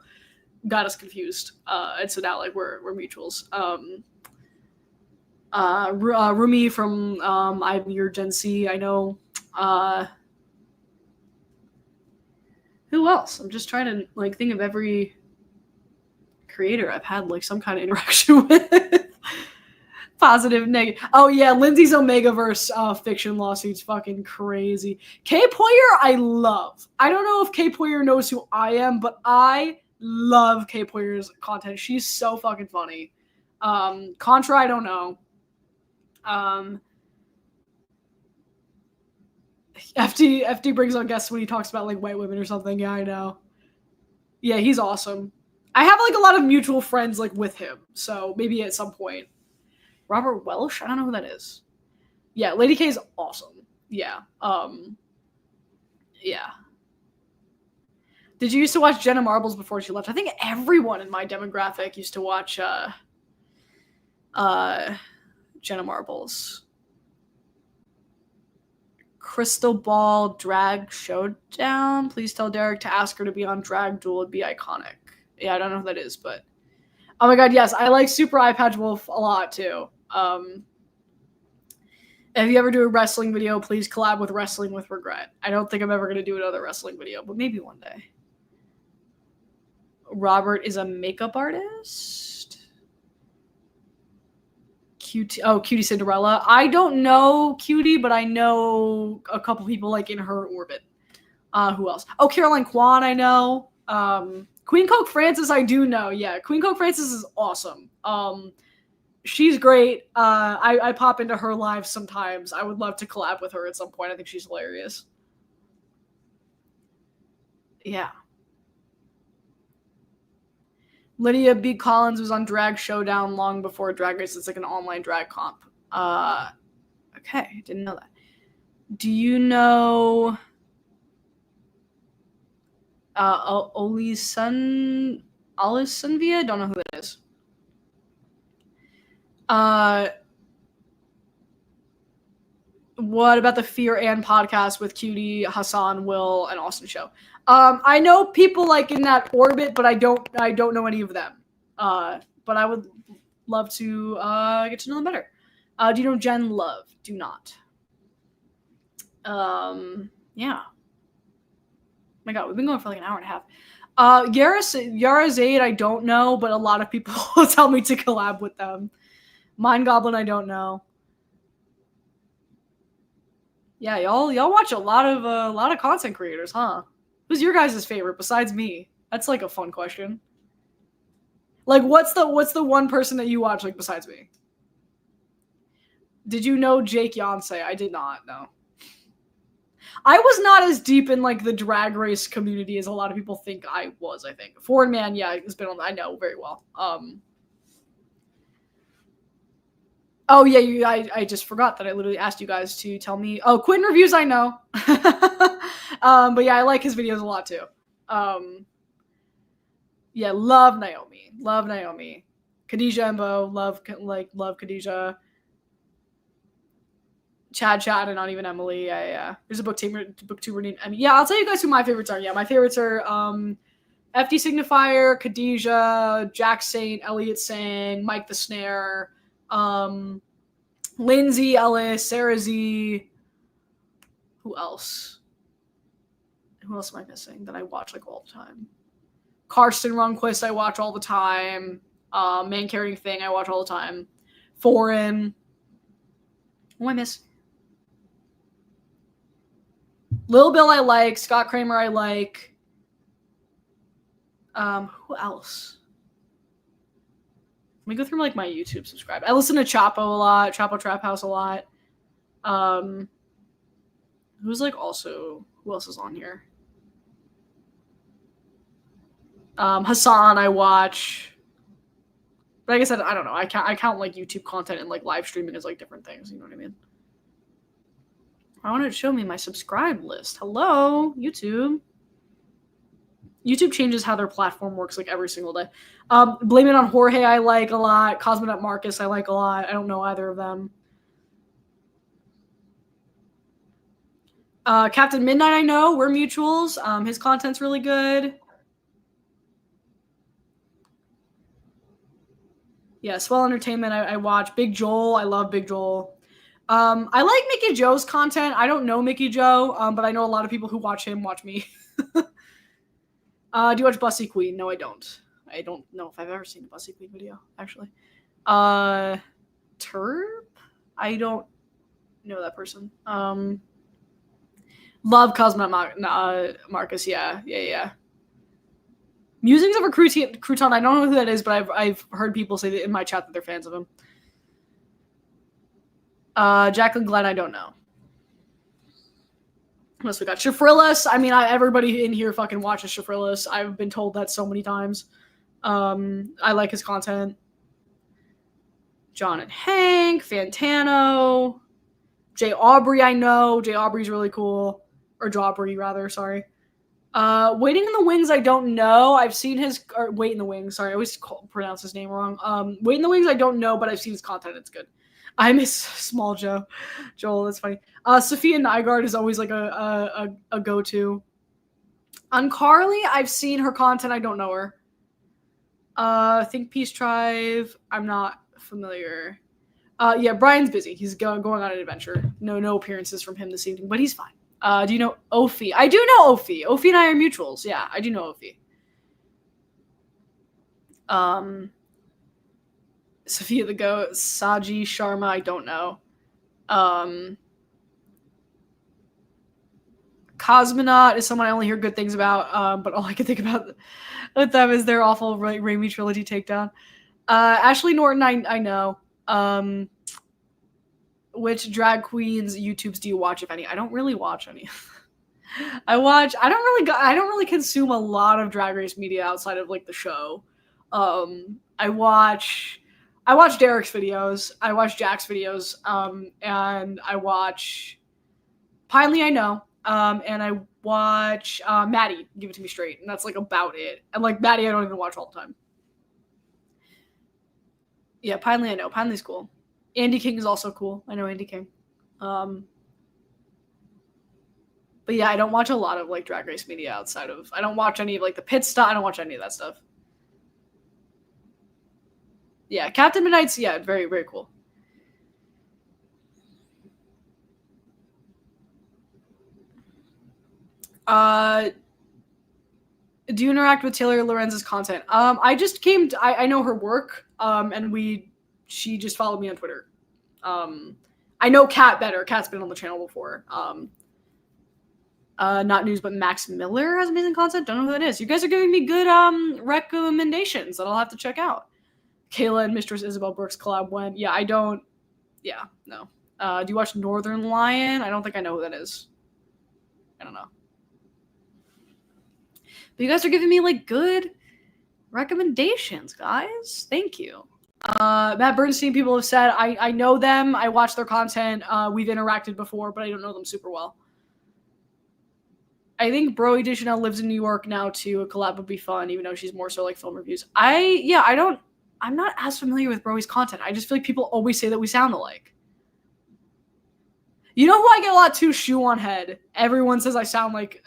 got us confused. And so now like we're mutuals. Rumi from I'm Your Gen C, I know. Who else? I'm just trying to like think of every creator I've had like some kind of interaction with. Positive, negative. Oh yeah, Lindsay's Omegaverse fiction lawsuit's fucking crazy. K Poyer, I love. I don't know if K Poyer knows who I am, but I love K Poyer's content. She's so fucking funny. Contra, I don't know. FD brings on guests when he talks about like white women or something. Yeah, I know. Yeah, he's awesome. I have like a lot of mutual friends like with him, so maybe at some point. Robert Welsh? I don't know who that is. Yeah, Lady K is awesome. Yeah. Yeah. Did you used to watch Jenna Marbles before she left? I think everyone in my demographic used to watch Jenna Marbles. Crystal Ball Drag Showdown. Please tell Derek to ask her to be on Drag Duel. It'd be iconic. Yeah, I don't know who that is, but oh my god, yes, I like Super Eye Patch Wolf a lot too. If you ever do a wrestling video, please collab with Wrestling with Regret. I don't think I'm ever going to do another wrestling video, but maybe one day. Robert is a makeup artist. Cutie Cinderella. I don't know Cutie, but I know a couple people like in her orbit. Who else? Oh, Caroline Kwan, I know. Queen Coke Francis, I do know. Yeah, Queen Coke Francis is awesome. She's great. I pop into her live sometimes. I would love to collab with her at some point. I think she's hilarious. Yeah. Lydia B. Collins was on Drag Showdown long before Drag Race. It's like an online drag comp. Okay, didn't know that. Do you know Olisunvia? Don't know who that is. What about the Fear and podcast with Cutie, Hassan, Will, and Austin show? I know people like in that orbit, but I don't know any of them. But I would love to get to know them better. Do you know Jen Love? Do not. Yeah. Oh my God, we've been going for like an hour and a half. Yara Zaid, I don't know, but a lot of people tell me to collab with them. Mind Goblin, I don't know. Yeah, y'all watch a lot of content creators, huh? Who's your guys' favorite besides me? That's like a fun question. Like, what's the one person that you watch like besides me? Did you know Jake Yonsei? I did not know. I was not as deep in like the Drag Race community as a lot of people think I was. I think Foreign Man, yeah, has been on. I know very well. Oh yeah, I just forgot that I literally asked you guys to tell me. Oh, Quentin Reviews, I know. But yeah, I like his videos a lot too. Yeah, love Naomi. Khadijah Embo, love Khadijah. Chad and not even Emily. Yeah. There's a booktuber named Emmy. Yeah, I'll tell you guys who my favorites are. Yeah, my favorites are FD Signifier, Khadijah, Jack Saint, Elliot Sang, Mike the Snare, Lindsay Ellis, Sarah Z. Who else? Who else am I missing that I watch like all the time? Karsten Runquist I watch all the time. Man Carrying Thing I watch all the time. Foreign. Who I miss? Lil Bill I like. Scott Kramer I like. Who else? Let me go through like my YouTube subscribe. I listen to Chapo a lot. Chapo Trap House a lot. Who's like also, who else is on here? Hassan I watch. But like I said, I don't know. I count like YouTube content and like live streaming as like different things. You know what I mean? I wanted to show me my subscribe list. Hello, YouTube. YouTube changes how their platform works like every single day. Blame It on Jorge I like a lot. Cosmonaut Marcus I like a lot. I don't know either of them. Captain Midnight I know. We're mutuals. His content's really good. Yeah, Swell Entertainment I watch. Big Joel. I love Big Joel. I like Mickey Joe's content. I don't know Mickey Joe, but I know a lot of people who watch him watch me. Do you watch Bussy Queen? No, I don't. I don't know if I've ever seen a Bussy Queen video, actually. Terp? I don't know that person. Love Cosmonaut Marcus. Yeah. Musings of a Crouton. I don't know who that is, but I've heard people say that in my chat that they're fans of him. Jacqueline Glenn, I don't know. What else we got? Shafrillis. I mean, everybody in here fucking watches Shafrillis. I've been told that so many times. I like his content. John and Hank, Fantano, Jay Aubrey, I know. Jay Aubrey's really cool. Or Jawbrey, rather, sorry. Waiting in the Wings, I don't know. I've seen his... Or Wait in the Wings, sorry. I always pronounce his name wrong. Wait in the Wings, I don't know, but I've seen his content. It's good. I miss Small Joel, that's funny. Sophia Nygaard is always like a go-to. On Carly, I've seen her content. I don't know her. Think Peace Tribe. I'm not familiar. Yeah, Brian's busy. He's going on an adventure. No appearances from him this evening, but he's fine. Do you know Ophi? I do know Ophi. Ophi and I are mutuals. Yeah, I do know Ophi. Sophia the Goat, Saji Sharma, I don't know. Cosmonaut is someone I only hear good things about, but all I can think about with them is their awful Raimi trilogy takedown. Ashley Norton, I know. Which drag queens YouTubes do you watch, if any? I don't really watch any. I don't really consume a lot of Drag Race media outside of like the show. I watch Derek's videos, I watch Jack's videos, and I watch Pinely, I know, and I watch Maddie, Give It To Me Straight, and that's like about it. And like Maddie, I don't even watch all the time. Yeah, Pinely, I know. Pinely's cool. Andy King is also cool. I know Andy King. But yeah, I don't watch a lot of like Drag Race media outside of. I don't watch any of like the pit stop. I don't watch any of that stuff. Yeah, Captain Midnight's very, very cool. Do you interact with Taylor Lorenz's content? I know her work, and she just followed me on Twitter. I know Kat better. Kat's been on the channel before. Not news, but Max Miller has amazing content. Don't know who that is. You guys are giving me good recommendations that I'll have to check out. Kayla and Mistress Isabel Brooks collab when? Yeah, I don't. Yeah, no. Do you watch Northern Lion? I don't think I know who that is. I don't know. But you guys are giving me like good recommendations, guys. Thank you. Matt Bernstein, people have said I know them. I watch their content. We've interacted before, but I don't know them super well. I think Broe Deschanel lives in New York now too. A collab would be fun, even though she's more so like film reviews. I'm not as familiar with Broe's content. I just feel like people always say that we sound alike. You know who I get a lot too? Shoe on Head. Everyone says I sound like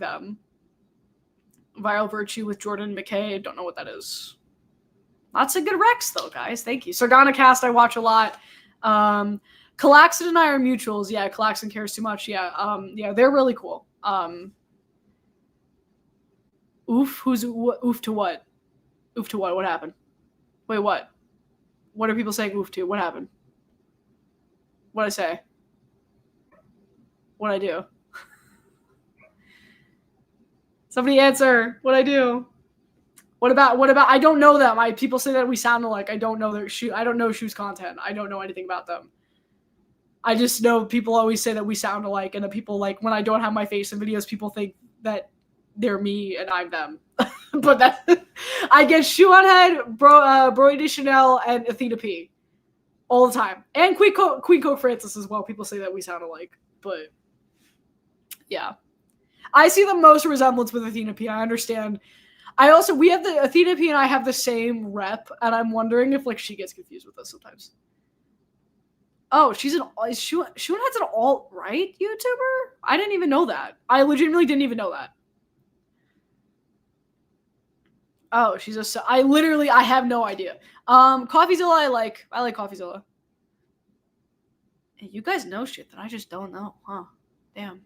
them. Viral Virtue with Jordan McKay. Don't know what that is. Lots of good recs though, guys. Thank you. Sargana Cast, I watch a lot. Calaxon and I are mutuals. Yeah, Calaxon cares too much. Yeah, they're really cool. Oof to what? Oof to what? What happened? Wait, what? What are people saying oof to? What happened? What'd I say? What'd I do? Somebody answer. What'd I do? What about I don't know them. People say that we sound alike. I don't know I don't know Shoe's content. I don't know anything about them. I just know people always say that we sound alike, and that people like when I don't have my face in videos, people think that they're me and I'm them. But that I get Shoe on Head, Broe Deschanel, and Athena P all the time, and Queen Coke Francis as well. People say that we sound alike, but yeah, I see the most resemblance with Athena P. I understand. We have the Athena P and I have the same rep, and I'm wondering if like she gets confused with us sometimes. Oh, Shoe on Head's an alt-right YouTuber? I didn't even know that. I legitimately didn't even know that. Oh, I have no idea. Coffeezilla, I like Coffeezilla. Hey, you guys know shit that I just don't know, huh? Damn.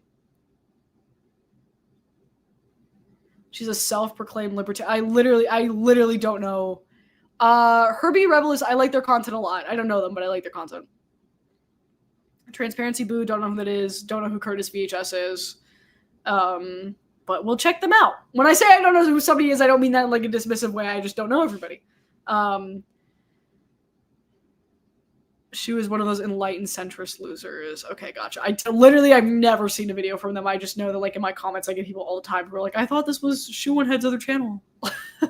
She's a self-proclaimed libertarian. I literally don't know. Herbie Rebelist, I like their content a lot. I don't know them, but I like their content. Transparency Boo, don't know who that is. Don't know who Curtis VHS is. But we'll check them out. When I say I don't know who somebody is, I don't mean that in like a dismissive way. I just don't know everybody. She was one of those enlightened centrist losers. Okay, gotcha. I've never seen a video from them. I just know that like in my comments, I get people all the time who are like, I thought this was Shoe on Head's other channel. Do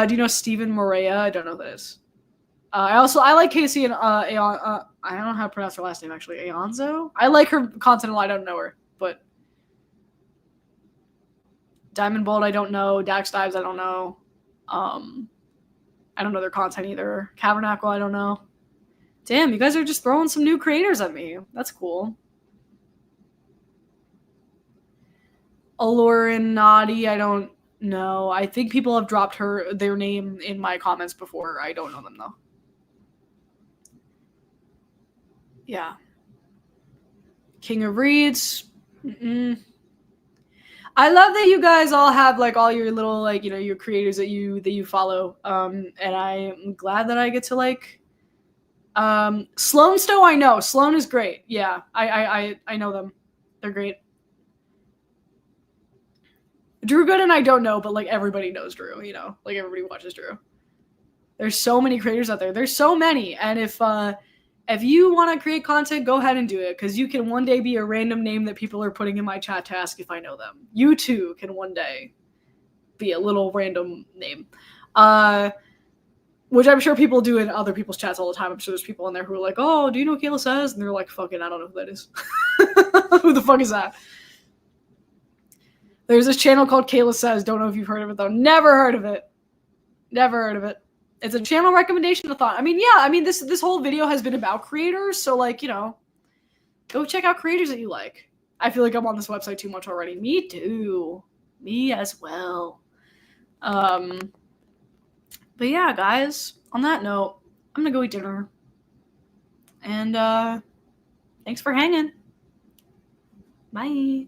you know Stephen Morea? I don't know who that is. I like Casey and I don't know how to pronounce her last name actually. Aonzo? I like her content a lot. I don't know her, but Diamond Bolt, I don't know. Dax Dives, I don't know. I don't know their content either. Cavernacle, I don't know. Damn, you guys are just throwing some new creators at me. That's cool. Alorinati, I don't know. I think people have dropped their name in my comments before. I don't know them though. Yeah. King of Reeds. I love that you guys all have like all your little like, you know, your creators that you follow. And I'm glad that I get to like Sloan Stowe. I know Sloan is great. Yeah, I know them. They're great. Drew Gooden I don't know, but like everybody knows Drew, you know, like everybody watches Drew. There's so many creators out there. There's so many. And if you want to create content, go ahead and do it, because you can one day be a random name that people are putting in my chat to ask if I know them. You too can one day be a little random name. Which I'm sure people do in other people's chats all the time. I'm sure there's people in there who are like, oh, do you know what Kayla says? And they're like, fucking, I don't know who that is. Who the fuck is that? There's this channel called Kayla Says. Don't know if you've heard of it, though. Never heard of it. Never heard of it. It's a channel recommendation I thought. I mean, yeah, I mean, this whole video has been about creators, so, like, you know, go check out creators that you like. I feel like I'm on this website too much already. Me too. Me as well. But yeah, guys, on that note, I'm gonna go eat dinner. And, thanks for hanging. Bye.